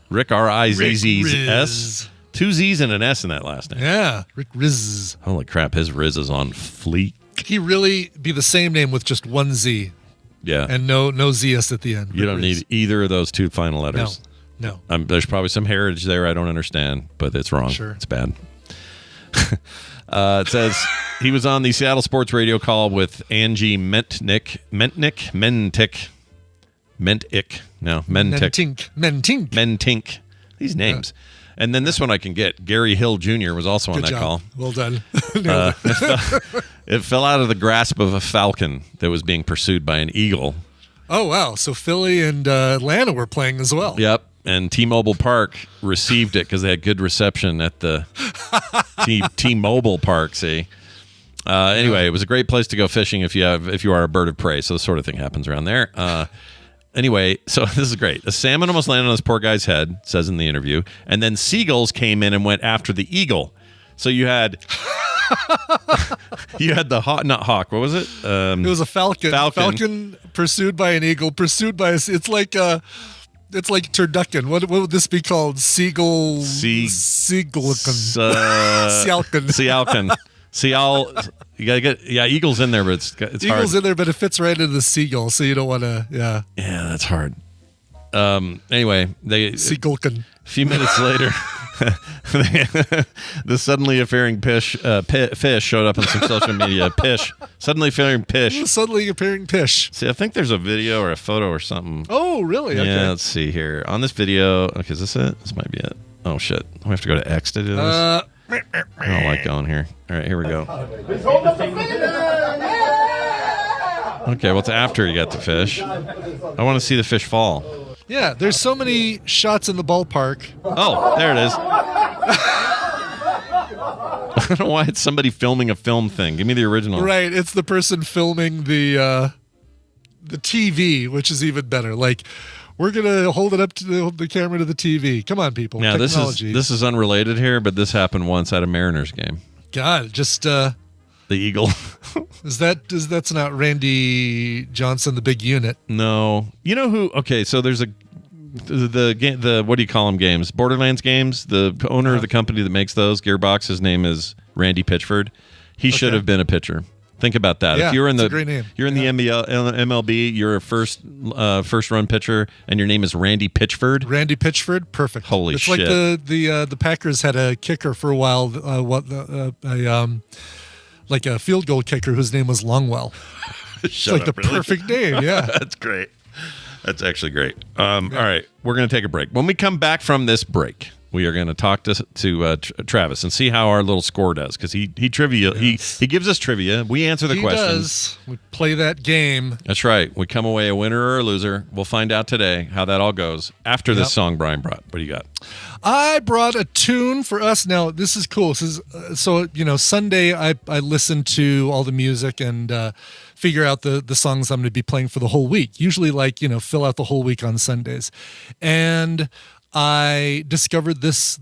Rick R-I-Z-Z-S, 2 Z's and an S in that last name. Yeah, Rick Riz. Holy crap, his Riz is on fleek. He really be the same name with just 1 Z. Yeah. And no ZS at the end. You don't need either of those 2 final letters. No. There's probably some heritage there I don't understand, but it's wrong. Sure. It's bad. It says he was on the Seattle Sports Radio call with Angie Mentink. These names. And then this one I can get. Gary Hill Jr. was also on that call. Well done. It fell out of the grasp of a falcon that was being pursued by an eagle. Oh, wow. So Philly and Atlanta were playing as well. Yep. And T-Mobile Park received it because they had good reception at the T-Mobile Park, see? Anyway, it was a great place to go fishing if you are a bird of prey. So this sort of thing happens around there. Anyway, so this is great. A salmon almost landed on this poor guy's head, says in the interview, and then seagulls came in and went after the eagle. So you had the hawk, not hawk. What was it? It was a falcon. Falcon pursued by an eagle, pursued by it's like turducken. What would this be called? Seagull. Sealcan. You gotta get eagles in there, but it's eagles hard. In there, but it fits right into the seagull, so you don't want to. Yeah, that's hard. Anyway, seagullcan. A few minutes later, the suddenly appearing fish showed up on some social media. Suddenly appearing fish. Suddenly appearing fish. See, I think there's a video or a photo or something. Oh, really? Okay. Yeah, let's see here. On this video, okay, is this it? This might be it. Oh shit, we have to go to X to do this. I don't like going here. All right, here we go. Okay, well, it's after you got the fish. I want to see the fish fall. Yeah, there's so many shots in the ballpark. Oh, there it is. I don't know why it's somebody filming a film thing. Give me the original. Right, it's the person filming the TV, which is even better. Like, we're going to hold it up to the camera to the TV. Come on, people. Now, this is unrelated here, but this happened once at a Mariners game. God, just... the eagle. That's not Randy Johnson, the big unit. No. You know who... Okay, so there's the what do you call them games? Borderlands games? The owner of the company that makes those, Gearbox, his name is Randy Pitchford. He should have been a pitcher. Think about that. Yeah, if you're in a great name. You're in the MLB, you're a first run pitcher, and your name is Randy Pitchford. Randy Pitchford, perfect. Holy shit! It's like the Packers had a kicker for a while. Like a field goal kicker whose name was Longwell. It's like the perfect name. Yeah, that's great. That's actually great. All right, we're going to take a break. When we come back from this break, we are going to talk to Travis and see how our little score does, because he trivia. Yes. He gives us trivia. We answer the questions. We play that game. That's right. We come away a winner or a loser. We'll find out today how that all goes after this song Brian brought. What do you got? I brought a tune for us. Now, this is cool. This is, Sunday I listen to all the music and figure out the songs I'm going to be playing for the whole week. Usually, fill out the whole week on Sundays. And I discovered this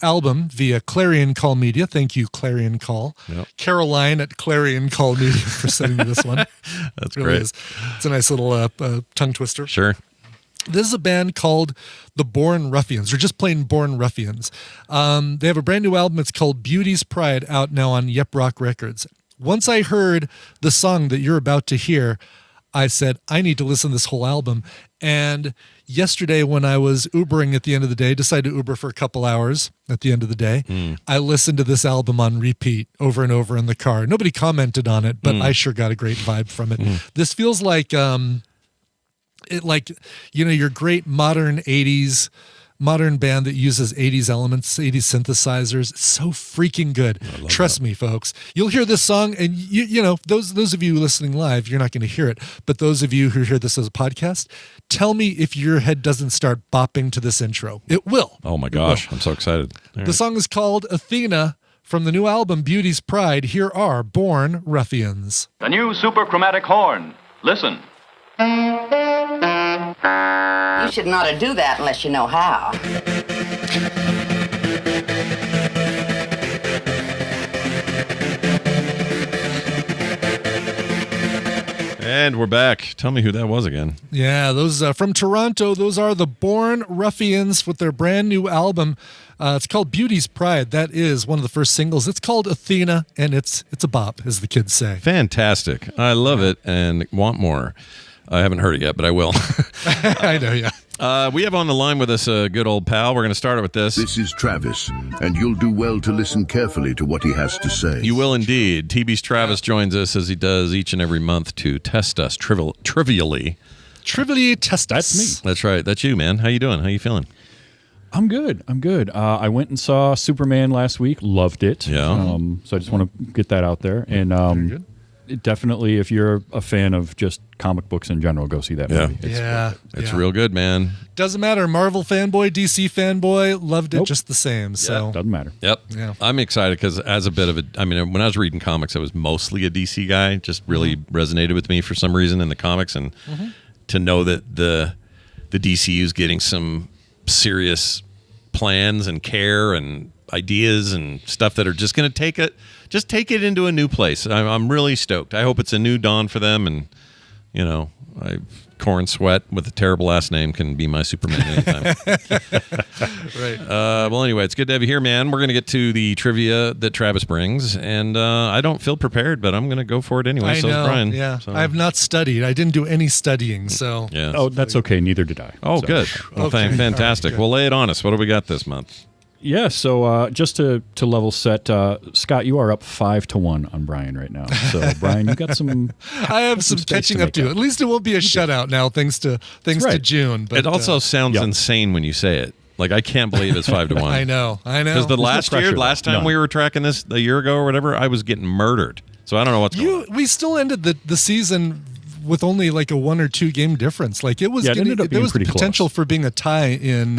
album via Clarion Call Media. Thank you, Clarion Call. Yep. Caroline at Clarion Call Media for sending me this one. That's really great. It's a nice little tongue twister. Sure. This is a band called the Born Ruffians, or just plain Born Ruffians. They have a brand new album. It's called Beauty's Pride, out now on Yep Rock Records. Once I heard the song that you're about to hear, I said, I need to listen to this whole album. And yesterday when I was Ubering at the end of the day, decided to Uber for a couple hours at the end of the day, I listened to this album on repeat over and over in the car. Nobody commented on it, but I sure got a great vibe from it. This feels like, your great modern band that uses 80s elements, 80s synthesizers. It's so freaking good. Trust me, folks. You'll hear this song, and those of you listening live, you're not going to hear it. But those of you who hear this as a podcast, tell me if your head doesn't start bopping to this intro. It will. Oh my gosh, I'm so excited. The song is called Athena from the new album Beauty's Pride. Here are Born Ruffians. The new super chromatic horn. Listen. You shouldn't ought to do that unless you know how. And we're back. Tell me who that was again. Yeah, those from Toronto. Those are the Born Ruffians with their brand new album. It's called Beauty's Pride. That is one of the first singles. It's called Athena, and it's a bop, as the kids say. Fantastic. I love it and want more. I haven't heard it yet, but I will. I know, yeah. We have on the line with us a good old pal. We're going to start it with this. This is Travis, and you'll do well to listen carefully to what he has to say. You will indeed. TB's Travis joins us as he does each and every month to test us trivially. Trivially test us. That's me. That's right. That's you, man. How you doing? How you feeling? I'm good. I went and saw Superman last week. Loved it. Yeah. So I just want to get that out there. And definitely, if you're a fan of just comic books in general, go see that movie. It's real good, man. Doesn't matter. Marvel fanboy, DC fanboy, loved it just the same. So doesn't matter. Yep. Yeah. I'm excited because as a bit of when I was reading comics, I was mostly a DC guy. Just really resonated with me for some reason in the comics, and to know that the DCU is getting some serious plans and care and ideas and stuff that are just going to take it into a new place. I'm really stoked. I hope it's a new dawn for them, and Corn Sweat with a terrible last name can be my Superman anytime. Right. Well, anyway, it's good to have you here, man. We're going to get to the trivia that Travis brings, and I don't feel prepared, but I'm going to go for it anyway. I So know. is Brian. Yeah. So. I have not studied. I didn't do any studying. So Yeah. Oh, that's okay. Neither did I. Oh, So. good. Well, Okay. fantastic. All right, Well, lay it on us. What do we got this month? Yeah. So just to level set, Scott, you are up 5-1 on Brian right now. So Brian, you got some. I have some space catching to up make to. up. At least it won't be a shutout now, thanks to right. June. But It also sounds yeah. insane when you say it. Like, I can't believe it's 5-1. I know. Because the last pressure, last though. time None. we were tracking this a year ago or whatever, I was getting murdered. So I don't know what's going on. We still ended the season with only like a 1 or 2 game difference. Like it was. Yeah, it ended up there being was the pretty potential close. for being a tie in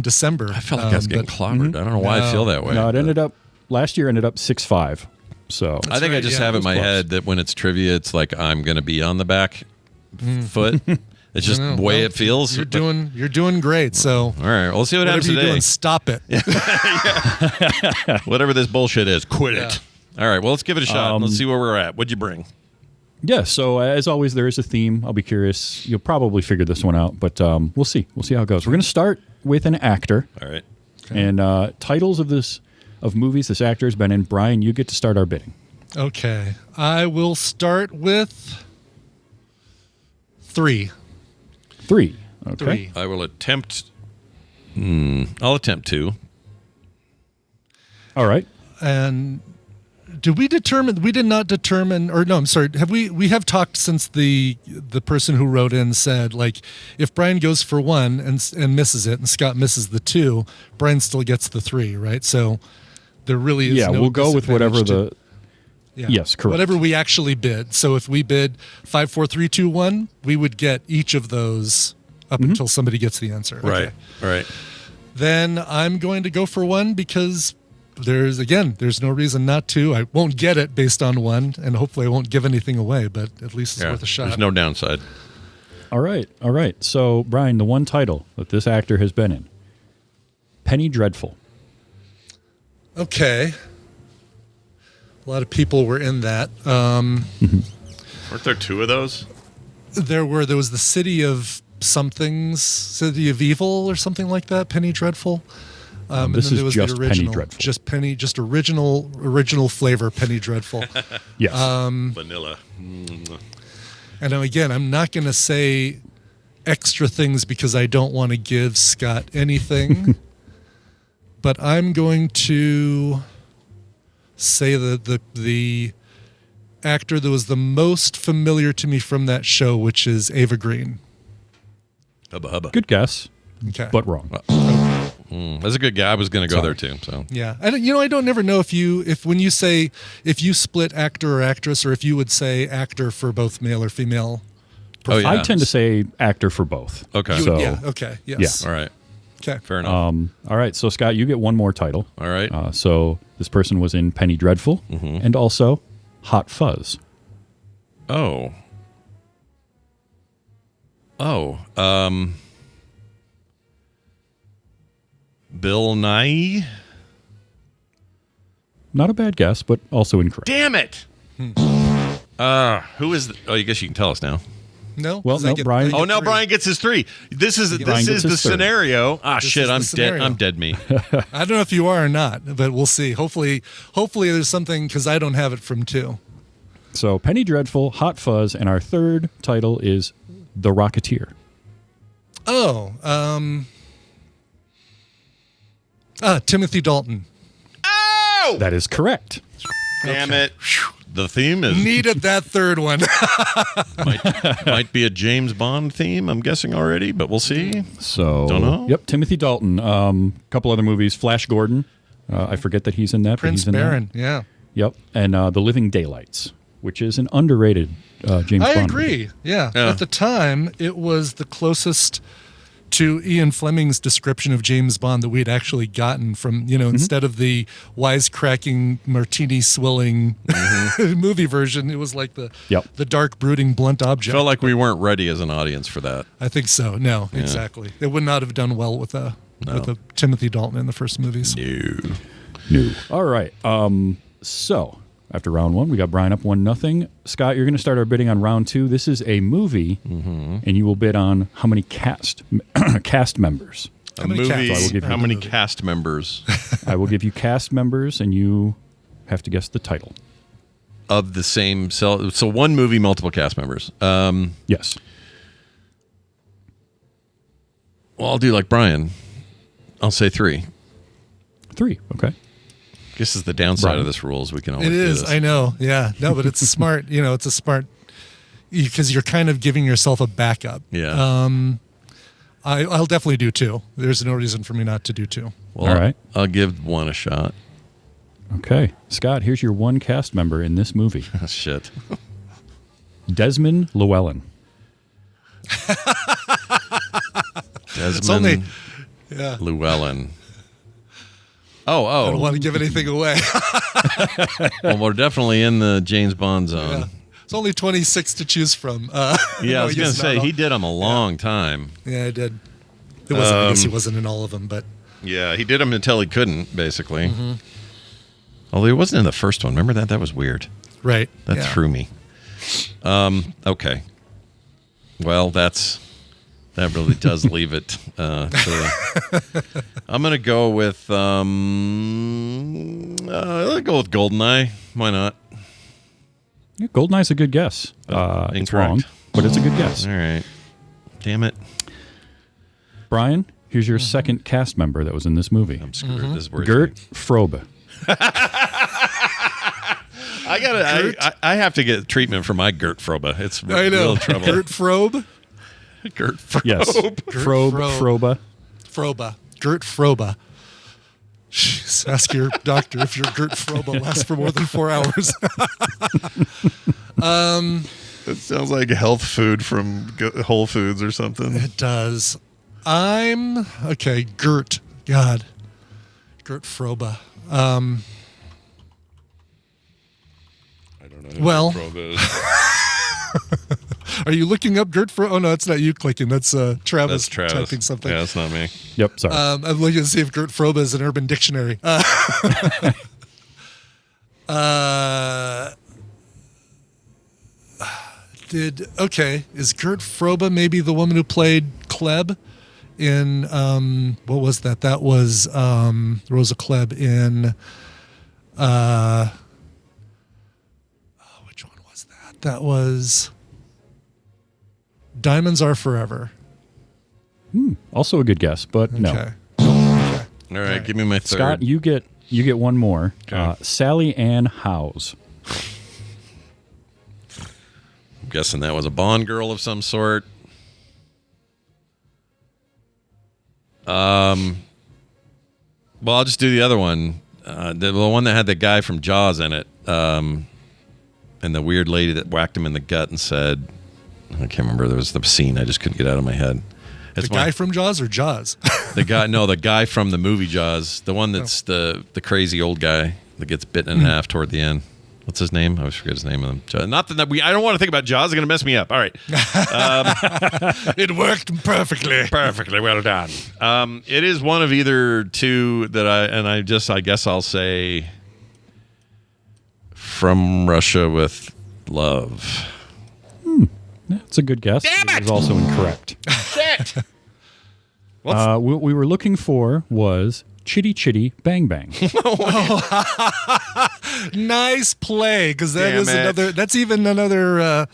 December. I felt like I was getting but- clobbered. I don't know why I feel that way. No, it but ended up last year. Ended up 6-5. So I think I right, just yeah. have it in my It was close. head that when it's trivia, it's like I'm going to be on the back foot. It's just the way it feels. You're but- doing great. So All right, we'll see what happens whatever you're today. doing, stop it. Whatever this bullshit is, quit it. All right, well, let's give it a shot. Let's see where we're at. What'd you bring? yeah. So as always, there is a theme. I'll be curious. You'll probably figure this one out, but we'll see. We'll see how it goes. We're going to start with an actor All right. and titles of movies this actor has been in. Brian, you get to start our bidding. Okay, I will start with 3. 3. Okay. 3. I will attempt. I'll attempt 2. All right. And did we determine? We did not determine, or no, I'm sorry. Have we have talked since the person who wrote in said, like, if Brian goes for 1 and misses it, and Scott misses the 2, Brian still gets the 3, right? So there really is Yeah, no we'll go with whatever disadvantage the. yeah. yes, correct. Whatever we actually bid. So if we bid 5, 4, 3, 2, 1, we would get each of those up until somebody gets the answer. Okay. Right. Then I'm going to go for 1 because there's no reason not to. I won't get it based on 1, and hopefully I won't give anything away, but at least it's worth a shot. There's no downside. All right. So Brian, the one title that this actor has been in, Penny Dreadful. Okay. A lot of people were in that. Weren't there 2 of those? There was the city of somethings, City of Evil or something like that. Penny Dreadful. And this then is there was just the original, Penny Dreadful. just original flavor Penny Dreadful. Yes. Vanilla. And again, I'm not going to say extra things because I don't want to give Scott anything, but I'm going to say that the actor that was the most familiar to me from that show, which is Ava Green. Hubba hubba. Good guess, Okay. but wrong. That's a good guy. I was going to go there too. So Yeah, I don't never know if you split actor or actress, or if you would say actor for both male or female. Oh, yeah. I tend to say actor for both. Okay. You So, would, yeah. Okay. Yes. all right. Okay. Fair enough. all right. So, Scott, you get one more title. All right. So, this person was in Penny Dreadful and also Hot Fuzz. Oh. Bill Nye. Not a bad guess, but also incorrect. Damn it. Who is? I guess you can tell us now. No. Well, 'Cause no, I get- Brian- I get Oh, now three. Brian gets his 3. This is Brian gets the his third. scenario. This Shit, is the I'm dead. scenario. I'm dead. Me. I don't know if you are or not, but we'll see. Hopefully there's something, because I don't have it from 2. So, Penny Dreadful, Hot Fuzz, and our third title is The Rocketeer. Oh, Timothy Dalton. Oh, That is correct. damn it. The theme is Needed that third one. might be a James Bond theme. I'm guessing already, but we'll see. So, Don't know. Yep, Timothy Dalton. Couple other movies. Flash Gordon. I forget that he's in that. but Prince he's in Baron. Yeah. That. Yep, and The Living Daylights, which is an underrated James I Bond agree. movie. Yeah. Yeah. At the time, it was the closest to Ian Fleming's description of James Bond that we'd actually gotten from, instead of the wisecracking, martini swilling movie version, it was like the dark, brooding, blunt object. Felt like we weren't ready as an audience for that. I think so. No, exactly. It would not have done well with a Timothy Dalton in the first movies. No. All right. So after round 1, we got Brian up 1-0. Scott, you're going to start our bidding on round 2. This is a movie, and you will bid on how many cast members. A movie. cast? How many cast members I will give you cast members, and you have to guess the title. of the same cell? So one movie, multiple cast members. Yes. Well, I'll do like Brian. I'll say 3. 3. Okay. This is the downside Brian. of this rule is we can always It do is. this. I know. Yeah. No, but it's smart. It's a smart, because you're kind of giving yourself a backup. Yeah. I'll definitely do 2. There's no reason for me not to do 2. Well, All right. I'll give 1 a shot. Okay. Scott, here's your one cast member in this movie. Shit. Desmond Llewellyn. Desmond Yeah. Llewellyn. I don't Oh. want to give anything away. Well, we're definitely in the James Bond zone. Yeah. It's only 26 to choose from. Yeah, I no, was going to guess say, not all. he did them a long time. Yeah, I did. It wasn't. I guess he wasn't in all of them, but Yeah, he did them until he couldn't, basically. Although he wasn't in the first one. Remember that? That was weird. right. That yeah. threw me. Okay. Well, that really does leave it. I'm going to go with I'll go with Goldeneye. Why not? Yeah, Goldeneye's a good guess. It's incorrect. wrong, but it's a good guess. All right. Damn it. Brian, here's your second cast member that was in this movie. I'm screwed. This is where Gert Frobe. I have to get treatment for my Gert Frobe. It's I know. real trouble. Gert Frobe. Gert Frobe. Yes. Frobe. Frobe. Frobe. Gert Frobe. Jeez, ask your doctor if your Gert Frobe lasts for more than 4 hours. It sounds like health food from Whole Foods or something. It does. Okay. Gert. God. Gert Frobe. I don't know who Well- Gert Frobe is. Are you looking up Gert Frobe? Oh, no, it's not you clicking. That's Travis, That's Travis. typing something. Yeah, that's not me. Yep, sorry. I'm looking to see if Gert Frobe is an Urban Dictionary. Is Gert Frobe maybe the woman who played Klebb in what was that? That was Rosa Klebb in which one was that? That was Diamonds Are Forever. Also a good guess, but no. Okay. All right, give me my third. Scott, you get one more. Okay. Sally Ann Howes. I'm guessing that was a Bond girl of some sort. Well, I'll just do the other one. The one that had the guy from Jaws in it, and the weird lady that whacked him in the gut and said, I can't remember. There was the scene. I just couldn't get out of my head. The guy from Jaws or Jaws? The guy from the movie Jaws. The one that's the crazy old guy that gets bitten in half toward the end. What's his name? I always forget his name. Not that I don't want to think about Jaws. It's going to mess me up. All right. It worked perfectly. Perfectly. Well done. It is one of either two that I guess I'll say From Russia with Love. That's a good guess. Damn It is also incorrect. Shit. What we were looking for was Chitty Chitty Bang Bang. Nice play, because that's even another.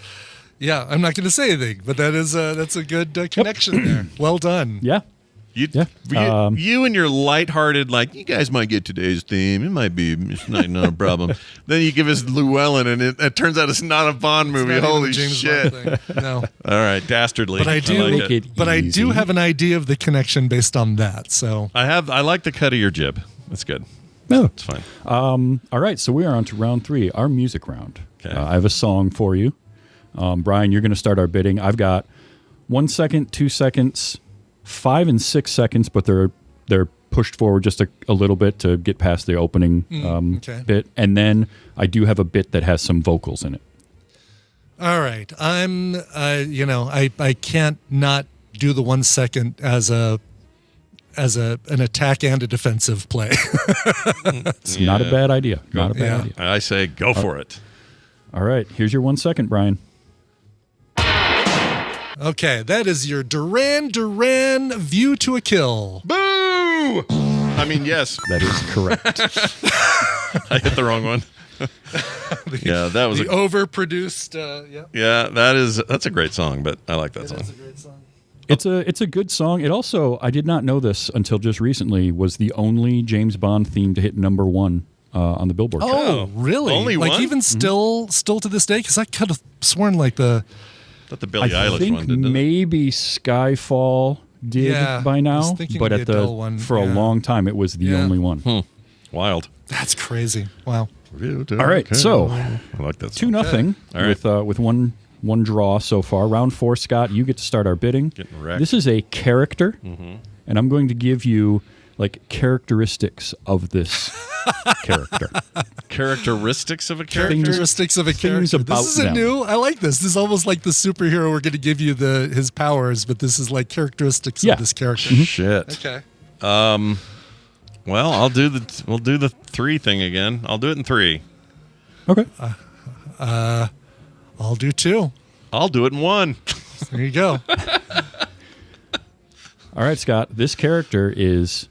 Yeah, I'm not going to say anything, but that's a good connection there. Well done. Yeah. You and your lighthearted, like, you guys might get today's theme. It might be, it's not a problem. Then you give us Llewellyn, and it turns out it's not a Bond movie. Holy shit. No. All right, dastardly. But I do have an idea of the connection based on that. So I like the cut of your jib. That's good. No. It's fine. All right, so we are on to round 3, our music round. Okay. I have a song for you. Brian, you're going to start our bidding. I've got 1 second, 2 seconds, 5 and 6 seconds, but they're pushed forward just a little bit to get past the opening bit. And then I do have a bit that has some vocals in it. All right. I can't not do the 1 second as an attack and a defensive play. It's not a bad idea. Not a bad idea. I say go for it. All right. Here's your 1 second, Brian. Okay, that is your Duran Duran View to a Kill. Boo! I mean, yes. That is correct. I hit the wrong one. That was overproduced. Yeah, that's a great song, but I like that song. It's a great song. It's a good song. It also, I did not know this until just recently, was the only James Bond theme to hit number 1 on the Billboard chart. Oh, really? Only like one? even still to this day? Because I could have sworn like the the Billie Eilish think one did. Maybe Skyfall did by now, but at one, for a long time it was the only one. Wild. That's crazy. Wow. All right, so I like that song. 2-0 with one draw so far. Round 4, Scott, you get to start our bidding. Getting wrecked. This is a character, and I'm going to give you like characteristics of this character. Characteristics of a character? Characteristics of a character. About this is new. I like this. This is almost like the superhero. We're going to give you his powers, but this is like characteristics of this character. Shit. Okay. Well, we'll do the 3 thing again. I'll do it in 3. Okay. I'll do 2. I'll do it in 1. There you go. All right, Scott. This character is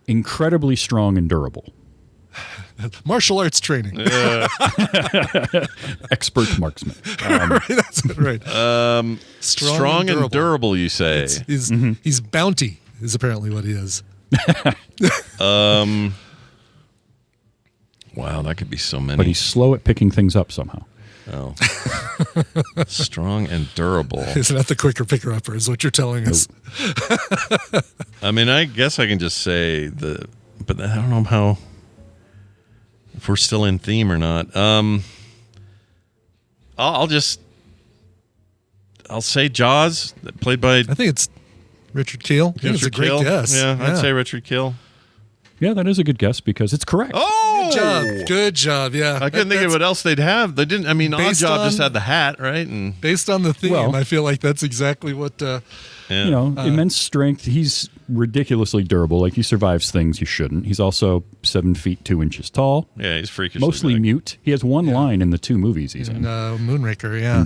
incredibly strong and durable. Martial arts training. Expert marksman. That's it, right. Strong and durable, you say? He's bounty is apparently what he is. Wow, that could be so many. But he's slow at picking things up somehow. Oh. Strong and durable. Isn't that the quicker picker-upper is what you're telling us? I mean, I guess I can just say but I don't know how, if we're still in theme or not. I'll say Jaws, played by... I think it's Richard Kiel. I think it's a great guess. Yeah, I'd say Richard Kiel. Yeah, that is a good guess because it's correct. Oh! Good job. Yeah. I couldn't think of what else they'd have. They didn't, I mean, Oddjob just had the hat, right? And based on the theme, I feel like that's exactly what... immense strength. He's ridiculously durable. Like, he survives things you shouldn't. He's also 7 feet 2 inches tall. Yeah, he's freakishly Mostly big. mute. He has one line in the 2 movies he's in. Moonraker, yeah.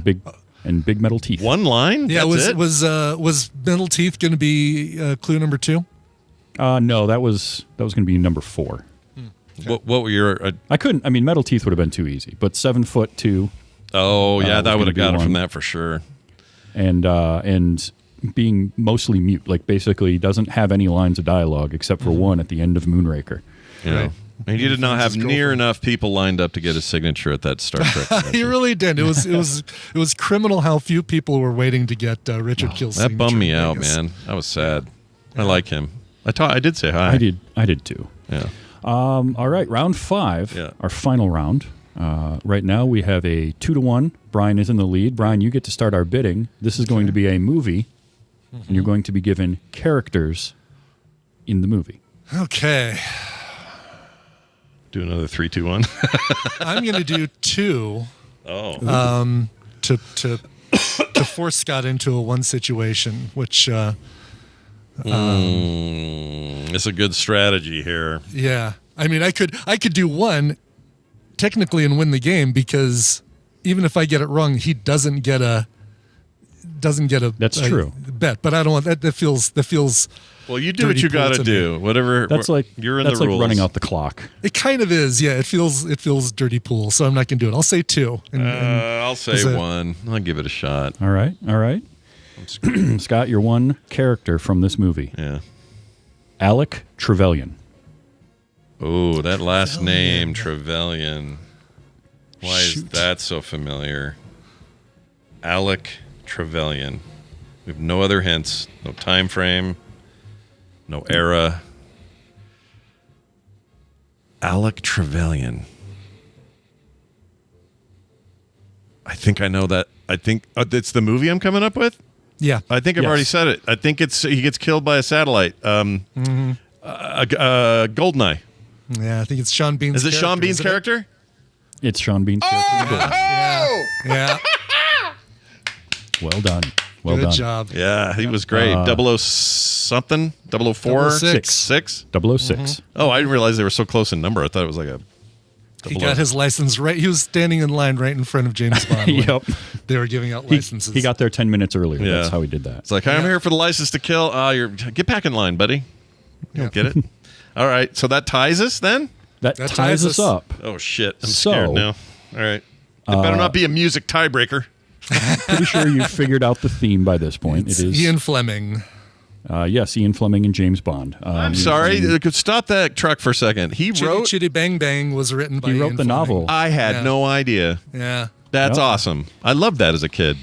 And big metal teeth. One line? Yeah, That's it? was metal teeth going to be clue number 2? No, that was going to be number 4. Okay. What were your... I couldn't... I mean, metal teeth would have been too easy, but 7 foot 2... Oh, yeah, that would have got it from that for sure. And being mostly mute, like basically doesn't have any lines of dialogue except for one at the end of Moonraker. Yeah. Right. And he did not have near enough people lined up to get his signature at that Star Trek convention. He really did. It was criminal how few people were waiting to get Richard Keel's signature. That bummed me in out, Vegas. man. That was sad. I like him. I did say hi. I did too. Yeah. All right, round 5, our final round. Right now we have a 2-1. Brian is in the lead. Brian, you get to start our bidding. This is going to be a movie, and you're going to be given characters in the movie. Okay. Do another 3, 2, 1. I'm going to do 2. Oh. To force Scott into a 1 situation, which it's a good strategy here. Yeah. I mean, I could do 1 technically and win the game, because even if I get it wrong, he doesn't get a That's true. bet. But I don't want that. That feels. Well, you do what you got to do. Whatever. That's like you're in that's the like rules. running out the clock. It kind of is. Yeah. It feels dirty pool. So I'm not going to do it. I'll say 2. I'll say 1. I'll give it a shot. All right. Scott, you're 1 character from this movie. Yeah. Alec Trevelyan. Oh, that last name, Trevelyan. Why is that so familiar? Alec Trevelyan. We have no other hints, no time frame, no era. Alec Trevelyan. I think I know that. I think it's the movie I'm coming up with. Yeah. I think I've already said it. I think it's he gets killed by a satellite. Goldeneye. Yeah, I think it's Sean Bean's. Is it Sean Bean's character? It's Sean Bean's character. Yeah. Well done. Well Good done. job. Yeah, he was great. 00 something? 004? 006. 6? 006. Oh, I didn't realize they were so close in number. I thought it was like a... He got his license right. He was standing in line right in front of James Bond. when Yep. They were giving out licenses. He got there 10 minutes earlier. Yeah. That's how he did that. It's like, I'm here for the license to kill. Get back in line, buddy. You don't get it. All right, so that ties us then? That ties us up. Oh, shit. I'm So- scared now. All right. It better not be a music tiebreaker. Pretty sure you've figured out the theme by this point. It's it is Ian Fleming. Yes, Ian Fleming and James Bond. I'm sorry. Stop that truck for a second. He Chitty wrote... Chitty Bang Bang was written by He wrote Ian the Fleming. novel. I had Yeah. no idea. Yeah. That's Yep. awesome. I loved that as a kid.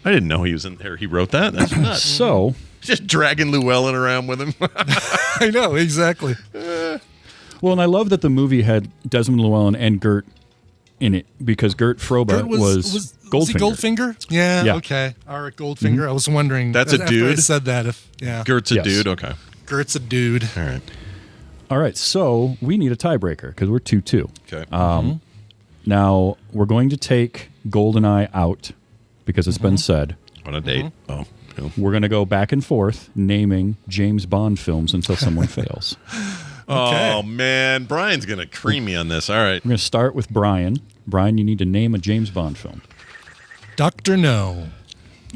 I didn't know he was in there. He wrote that. That's nuts. So, Just dragging Llewellyn around with him. I know, exactly. well, and I love that the movie had Desmond Llewellyn and Gert in it, because Gert Froba Kurt was he Goldfinger. Goldfinger? Yeah, Yeah. okay. Arik Goldfinger. I was wondering. That's a after dude? I said that. Gert's a Yes. dude? Okay. Gert's a dude. All right. All right, so we need a tiebreaker because we're 2-2. Okay. Now, we're going to take GoldenEye out because it's been said. On a date. Oh, cool. We're going to go back and forth naming James Bond films until someone fails. Oh, man. Brian's going to cream me on this. All right. We're going to start with Brian. Brian, you need to name a James Bond film. Dr. No.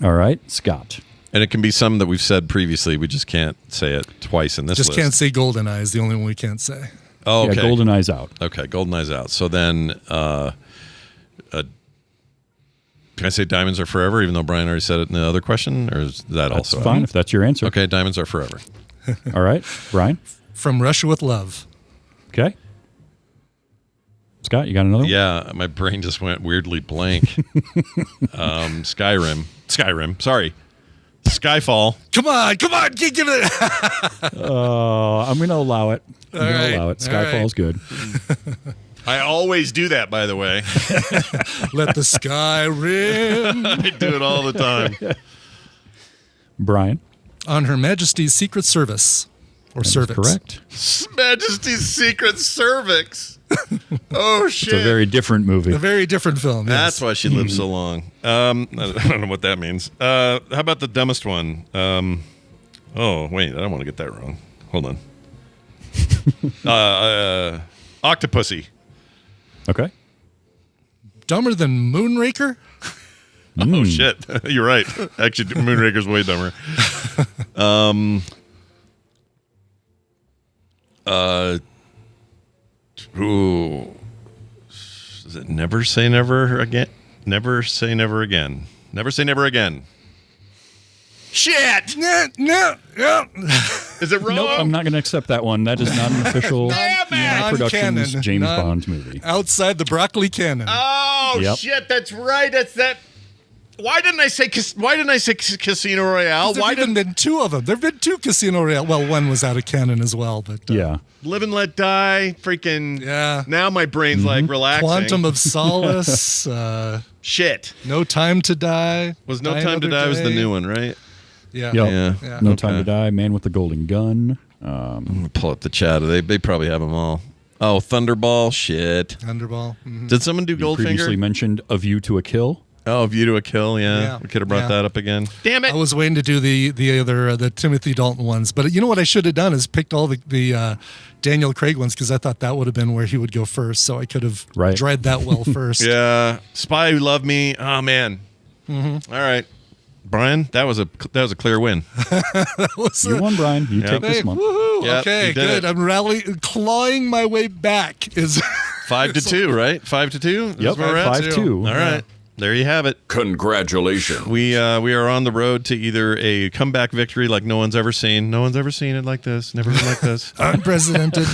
All right, Scott. And it can be some that we've said previously. We just can't say it twice in this Just list. can't say GoldenEye is the only one we can't say. Oh, okay. Yeah, GoldenEye's out. Okay, GoldenEye's out. So then, can I say Diamonds Are Forever, even though Brian already said it in the other question? Or is that That's also fine out? if that's your answer. Okay, Diamonds Are Forever. All right, Brian. From Russia with Love. Okay. Scott, you got another one? Yeah, my brain just went weirdly blank. Skyrim. Sorry. Skyfall. Come on, give it. I'm going to allow it. I'm going right, to allow it. all right. Skyfall's good. I always do that, by the way. Let the sky rim. I do it all the time. Brian. On Her Majesty's Secret Service. Or That's Cervix. correct. Majesty's Secret Cervix. Oh, shit. It's a very different movie. A very different film. Yes. That's why she lived so long. I don't know what that means. How about the dumbest one? Oh, wait, I don't want to get that wrong. Hold on. Octopussy. Okay. Dumber than Moonraker? Oh, shit. You're right. Actually, Moonraker's way dumber. Is it Never Say Never Again? Never Say Never Again. Never Say Never Again. Shit! No. Is it wrong? Nope, I'm not going to accept that one. That is not an official Productions James Bond movie. Outside the broccoli canon. Oh, shit, that's right. That's that. Why didn't I say Casino Royale? There have been two of them. There have been two Casino Royale. Well, one was out of canon as well, but Live and Let Die. Freaking Now my brain's like relaxing. Quantum of Solace. Shit. No Time to Die. Was No Time to Die was the new one, right? Yeah. Yep. No Time to Die. Man with the Golden Gun. I'm gonna pull up the chat. They probably have them all. Oh, Thunderball. Shit. Thunderball. Mm-hmm. Did someone do Goldfinger? Previously mentioned A View to a Kill. Oh, View to a Kill, yeah. We could have brought that up again. Damn it! I was waiting to do the other the Timothy Dalton ones, but you know what I should have done is picked all the Daniel Craig ones because I thought that would have been where he would go first, so I could have dried that well first. Yeah, Spy Who Loved Me. Oh man. Mm-hmm. All right, Brian, that was a clear win. You won, Brian. You take this one. Woohoo! Yep, okay, good. I'm clawing my way back. Is 5-2, right? 5-2. Yep, 5-2. All right. There you have it. Congratulations. We are on the road to either a comeback victory like no one's ever seen. No one's ever seen it like this. Never been like this. Unprecedented.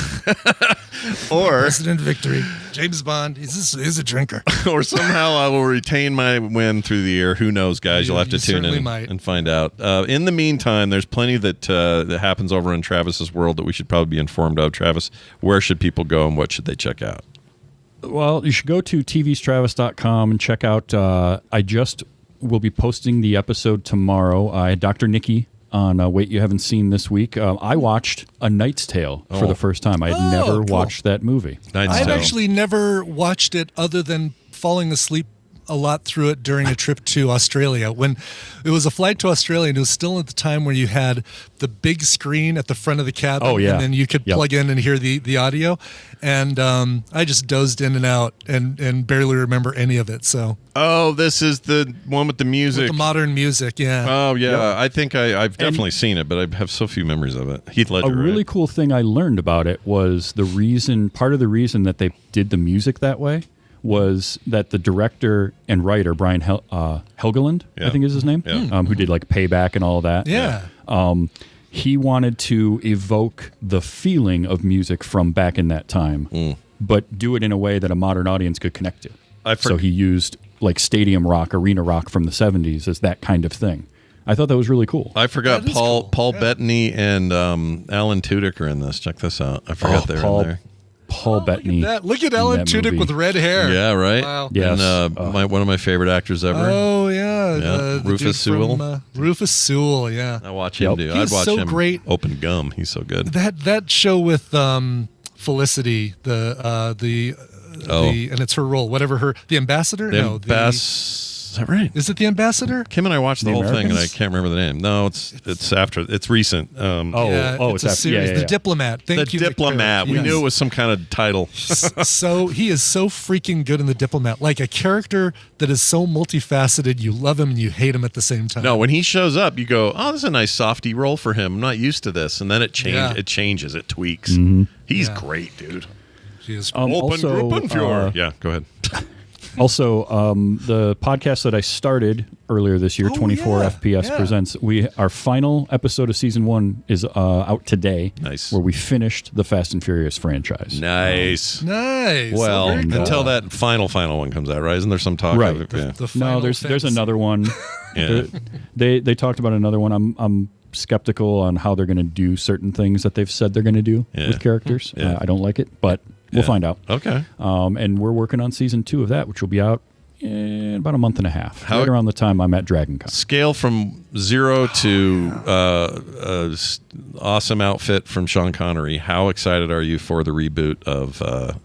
Or Unprecedented victory. James Bond. He's a drinker. Or somehow I will retain my win through the year. Who knows, guys? You'll have to tune in and find out. In the meantime, there's plenty that happens over in Travis's world that we should probably be informed of. Travis, where should people go and what should they check out? Well, you should go to tvstravis.com and check out. I just will be posting the episode tomorrow. I had Dr. Nikki on Wait You Haven't Seen this week. I watched A Knight's Tale for the first time. I had never watched that movie. I've actually never watched it other than falling asleep a lot through it during a trip to Australia. When it was a flight to Australia, and it was still at the time where you had the big screen at the front of the cabin, and then you could plug in and hear the audio. And I just dozed in and out and barely remember any of it. So this is the one with the music, with the modern music. Yeah. Oh yeah, I think I've definitely seen it, but I have so few memories of it. Heath Ledger. A really cool thing I learned about it was part of the reason that they did the music that way was that the director and writer, Brian Helgeland, I think is his name, who did like Payback and all of that. He wanted to evoke the feeling of music from back in that time, but do it in a way that a modern audience could connect to. So he used like stadium rock, arena rock from the 70s as that kind of thing. I thought that was really cool. I forgot Paul Bettany and Alan Tudyk are in this. Check this out. I forgot they were in there. Paul Bettany. Look at Alan Tudyk with red hair. Yeah, right. Wow. Yes. And one of my favorite actors ever. Oh yeah, Rufus Sewell. Rufus Sewell. Yeah. I watch him do. I'd watch him. Great. Open Gum. He's so good. That show with Felicity, and it's her role. Whatever the ambassador. Is that right? Is it The Ambassador? Kim and I watched the whole thing, and I can't remember the name. No, it's after. It's recent. It's a series. The Diplomat. Thank you, Diplomat. We knew it was some kind of title. So he is so freaking good in The Diplomat. Like a character that is so multifaceted. You love him and you hate him at the same time. No, when he shows up, you go, "Oh, this is a nice softy role for him. I'm not used to this." And then it changes. It tweaks. Mm-hmm. He's great, dude. He is yeah, go ahead. Also, the podcast that I started earlier this year, 24 FPS Presents, our final episode of season 1 is out today. Nice. Where we finished the Fast and Furious franchise. Nice. Nice. Well, until that final one comes out, right? Isn't there some talk of it? No, there's another one. They talked about another one. I'm skeptical on how they're going to do certain things that they've said they're going to do with characters. I don't like it, but we'll find out. Okay. And we're working on season 2 of that, which will be out in about a month and a half. Right around the time I'm at DragonCon. Scale from 0 to awesome outfit from Sean Connery. How excited are you for the reboot of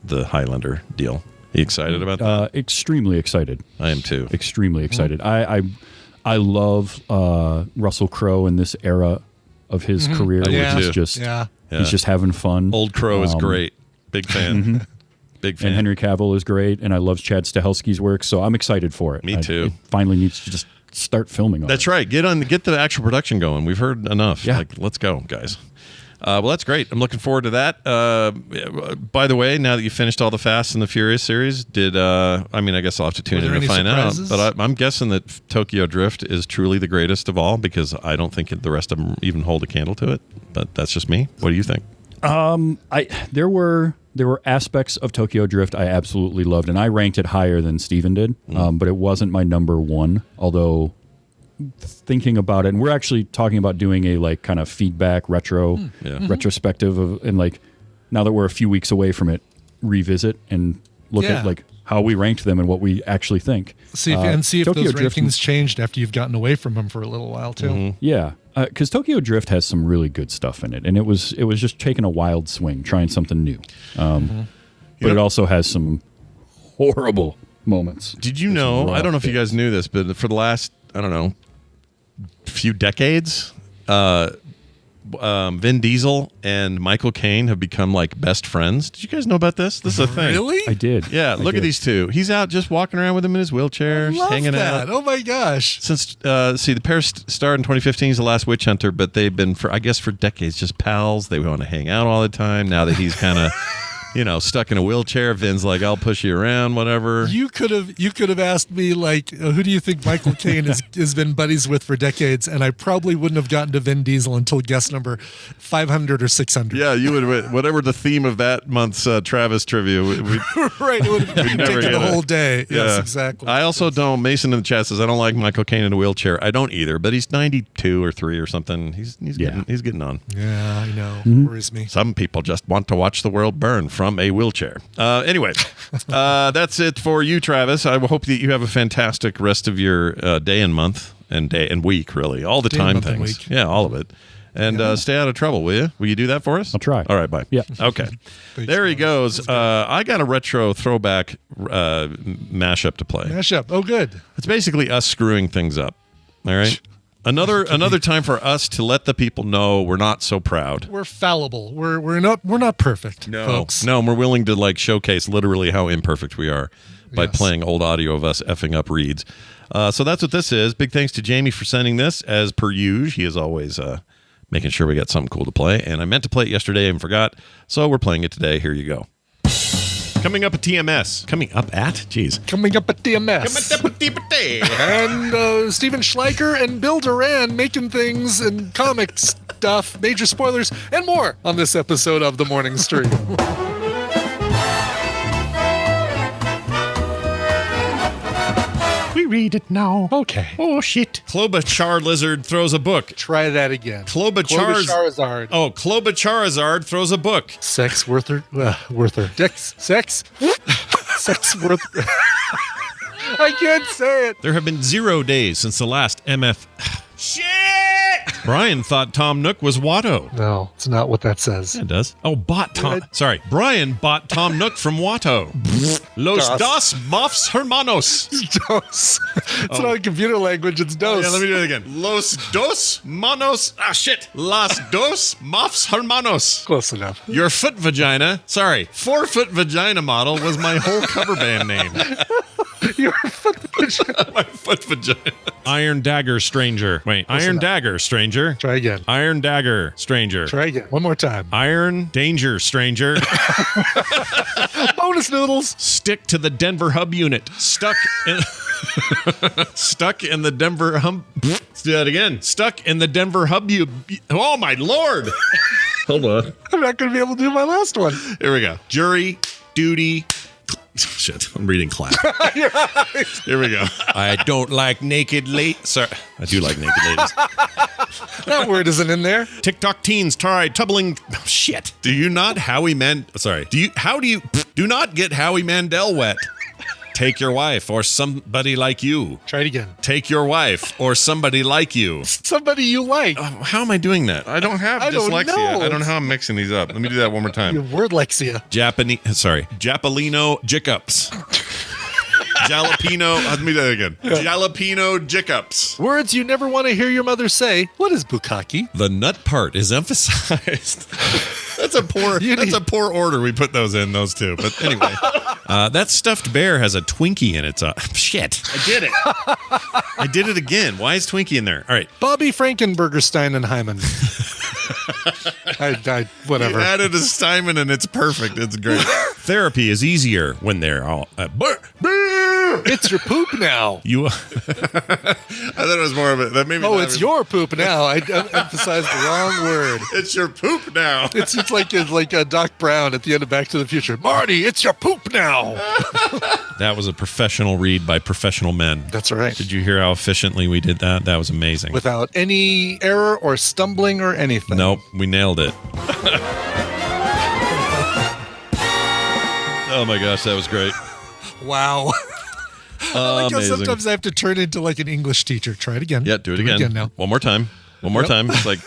the Highlander deal? Are you excited about that? Extremely excited. I am too. Extremely excited. I love Russell Crowe in this era of his career. Yeah. He's just Yeah. he's just having fun. Old Crow is great. Big fan. Big fan. And Henry Cavill is great, and I love Chad Stahelski's work, so I'm excited for it. Me too. It finally needs to just start filming on That's it. right. Get the actual production going. We've heard enough. Yeah. Like, let's go, guys. Well, that's great. I'm looking forward to that. By the way, now that you finished all the Fast and the Furious series, I guess I'll have to tune in to find surprises? out. But I'm guessing that Tokyo Drift is truly the greatest of all because I don't think the rest of them even hold a candle to it. But that's just me. What do you think? There were aspects of Tokyo Drift I absolutely loved, and I ranked it higher than Steven did, but it wasn't my number one, although thinking about it, and we're actually talking about doing a like kind of feedback retrospective of, and like now that we're a few weeks away from it, revisit and look at like how we ranked them and what we actually think. See if Tokyo those Drift rankings changed after you've gotten away from them for a little while too. Yeah, because Tokyo Drift has some really good stuff in it, and it was just taking a wild swing, trying something new. But it also has some horrible moments. Did you know? I don't know if you guys knew this, but for the last, I don't know, few decades, Vin Diesel and Michael Caine have become like best friends. Did you guys know about this? This is a thing. Really? I did. Yeah, look at these two. He's out just walking around with him in his wheelchair, just hanging out. Oh my gosh. Since the pair started in 2015. He's the last witch hunter, but they've been for decades just pals. They want to hang out all the time. Now that he's kind of stuck in a wheelchair, Vin's like, I'll push you around, whatever. You could have asked me like, who do you think Michael Caine has been buddies with for decades, and I probably wouldn't have gotten to Vin Diesel until guess number 500 or 600. Yeah, you would. Whatever the theme of that month's Travis trivia, right? It would have taken the whole day. Yeah. Yes, exactly. I also don't. Mason in the chat says I don't like Michael Caine in a wheelchair. I don't either, but he's 92 or 3 or something. He's getting on. Yeah, I know. Worries me. Some people just want to watch the world burn from a wheelchair. Anyway, that's it for you, Travis. I hope that you have a fantastic rest of your day and month and week, really. All the Day, time month, and things. week. Yeah, all of it. And stay out of trouble, will you? Will you do that for us? I'll try. All right, bye. Yeah. Okay. There he goes. I got a retro throwback mashup to play. Mashup. Oh, good. It's basically us screwing things up. All right. Another time for us to let the people know we're not so proud. We're fallible. We're not perfect, folks. No, we're willing to like showcase literally how imperfect we are by playing old audio of us effing up reads. So that's what this is. Big thanks to Jamie for sending this. As per usual, he is always making sure we got something cool to play. And I meant to play it yesterday and forgot, so we're playing it today. Here you go. Coming up at TMS. Coming up at TMS. And Steven Schleicher and Bill Duran making things and comic stuff, major spoilers, and more on this episode of The Morning Stream. We read it now. Okay. Oh, shit. Klobuchar lizard throws a book. Try that again. Klobucharizard. Oh, Klobucharizard throws a book. Sex worther. Sex worth. I can't say it. There have been 0 days since the last MF. Shit! Brian thought Tom Nook was Watto. No, it's not what that says. Yeah, it does. Oh, Sorry. Brian bought Tom Nook from Watto. Los dos mofs hermanos. Dos. It's not a computer language, it's dos. Yeah, let me do it again. Los dos manos. Las dos mofs hermanos. Close enough. Your foot vagina. Sorry. 4-foot vagina model was my whole cover band name. Your foot vagina. My foot vagina. Iron Dagger Stranger. Wait. Iron Dagger Stranger. Try again. Iron Dagger Stranger. Try again. One more time. Iron Danger Stranger. Bonus noodles. Stick to the Denver Hub unit. Stuck in the Denver Hub. Let's do that again. Stuck in the Denver Hub. Oh, my Lord. Hold on. I'm not going to be able to do my last one. Here we go. Jury, duty. Shit, I'm reading class. Right. Here we go. I don't like naked ladies. Sorry, I do like naked ladies. That word isn't in there. TikTok teens try tubbling. Oh, shit. Do you not Howie Sorry. Do not get Howie Mandel wet. Take your wife or somebody like you. Try it again. Take your wife or somebody like you. Somebody you like. How am I doing that? I don't have dyslexia. Know. I don't know how I'm mixing these up. Let me do that one more time. Your wordlexia. Japalino Jickups. Jalapeno. Let me do that again. Jalapeno jickups. Words you never want to hear your mother say. What is bukkake? The nut part is emphasized. That's a poor order we put those two. But anyway, that stuffed bear has a Twinkie in its shit. I did it. I did it again. Why is Twinkie in there? All right. Bobby Frankenbergerstein and Hyman. Whatever. You added a Steinman and it's perfect. It's great. Therapy is easier when they're all it's your poop now. I thought it was more of it. That made me it's your poop now. I emphasized the wrong word. It's your poop now. It's like Doc Brown at the end of Back to the Future. Marty, it's your poop now. That was a professional read by professional men. That's right. Did you hear how efficiently we did that? That was amazing. Without any error or stumbling or anything. Nope, we nailed it. Oh my gosh, that was great. Wow. I like how amazing. sometimes I have to turn into like an English teacher. Try it again. Yeah, do it again now. One more time. It's like,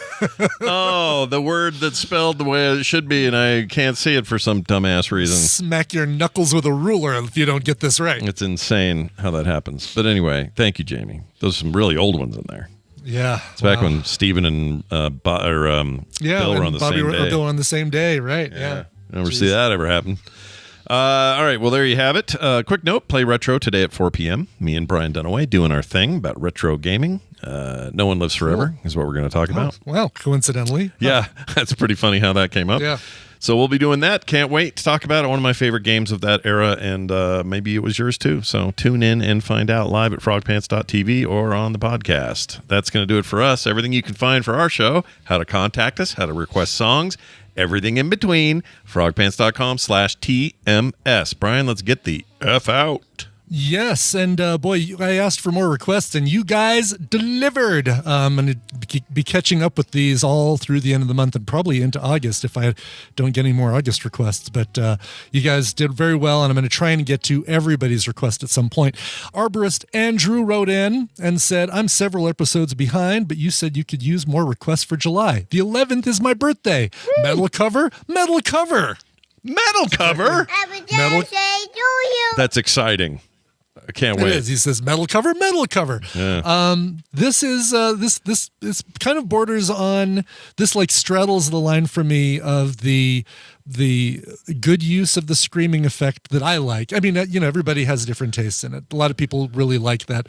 the word that's spelled the way it should be, and I can't see it for some dumbass reason. Smack your knuckles with a ruler if you don't get this right. It's insane how that happens. But anyway, thank you, Jamie. Those are some really old ones in there. Yeah. It's back when Steven and Bill were on the same day. Bill were on the same day, right? Yeah. Never see that ever happen. All right, well, there you have it. Quick note, play retro today at 4 p.m. Me and Brian Dunaway doing our thing about retro gaming. No One Lives Forever is what we're going to talk about. Well, coincidentally. Yeah, that's pretty funny how that came up. Yeah. So we'll be doing that. Can't wait to talk about it. One of my favorite games of that era, and maybe it was yours too. So tune in and find out live at frogpants.tv or on the podcast. That's going to do it for us. Everything you can find for our show, how to contact us, how to request songs, everything in between, frogpants.com/TMS. Brian, let's get the F out. Yes, and boy, I asked for more requests, and you guys delivered. I'm going to be catching up with these all through the end of the month and probably into August if I don't get any more August requests. But you guys did very well, and I'm going to try and get to everybody's request at some point. Arborist Andrew wrote in and said, I'm several episodes behind, but you said you could use more requests for July. The 11th is my birthday. Woo! Metal cover. Metal cover. That's exciting. I can't wait. It is. He says metal cover. Yeah. This is this kind of borders on, this like straddles the line for me of the good use of the screaming effect that I like. I mean, everybody has different tastes in it. A lot of people really like that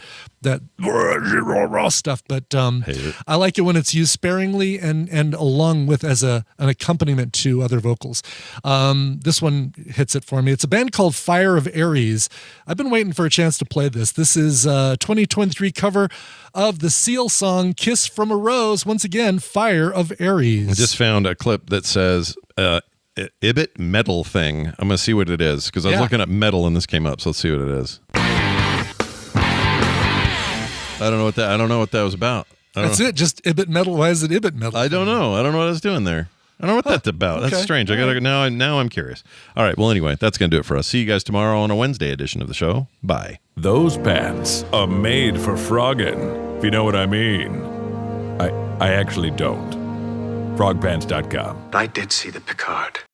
raw stuff, but I like it when it's used sparingly and along with as an accompaniment to other vocals. This one hits it for me. It's a band called Fire of Aries. I've been waiting for a chance to play this. This is a 2023 cover of the Seal song Kiss from a Rose. Once again, Fire of Aries. I just found a clip that says Ibit metal thing. I'm going to see what it is because I was looking up metal and this came up. So let's see what it is. I don't know what that was about. That's it. Just Ibit metal. Why is it Ibit metal? I don't know. I don't know what I was doing there. I don't know what that's about. That's strange. I gotta now I'm curious. All right. Well, anyway, that's gonna do it for us. See you guys tomorrow on a Wednesday edition of the show. Bye. Those pants are made for frogging, if you know what I mean. I actually don't. Frogpants.com. I did see the Picard.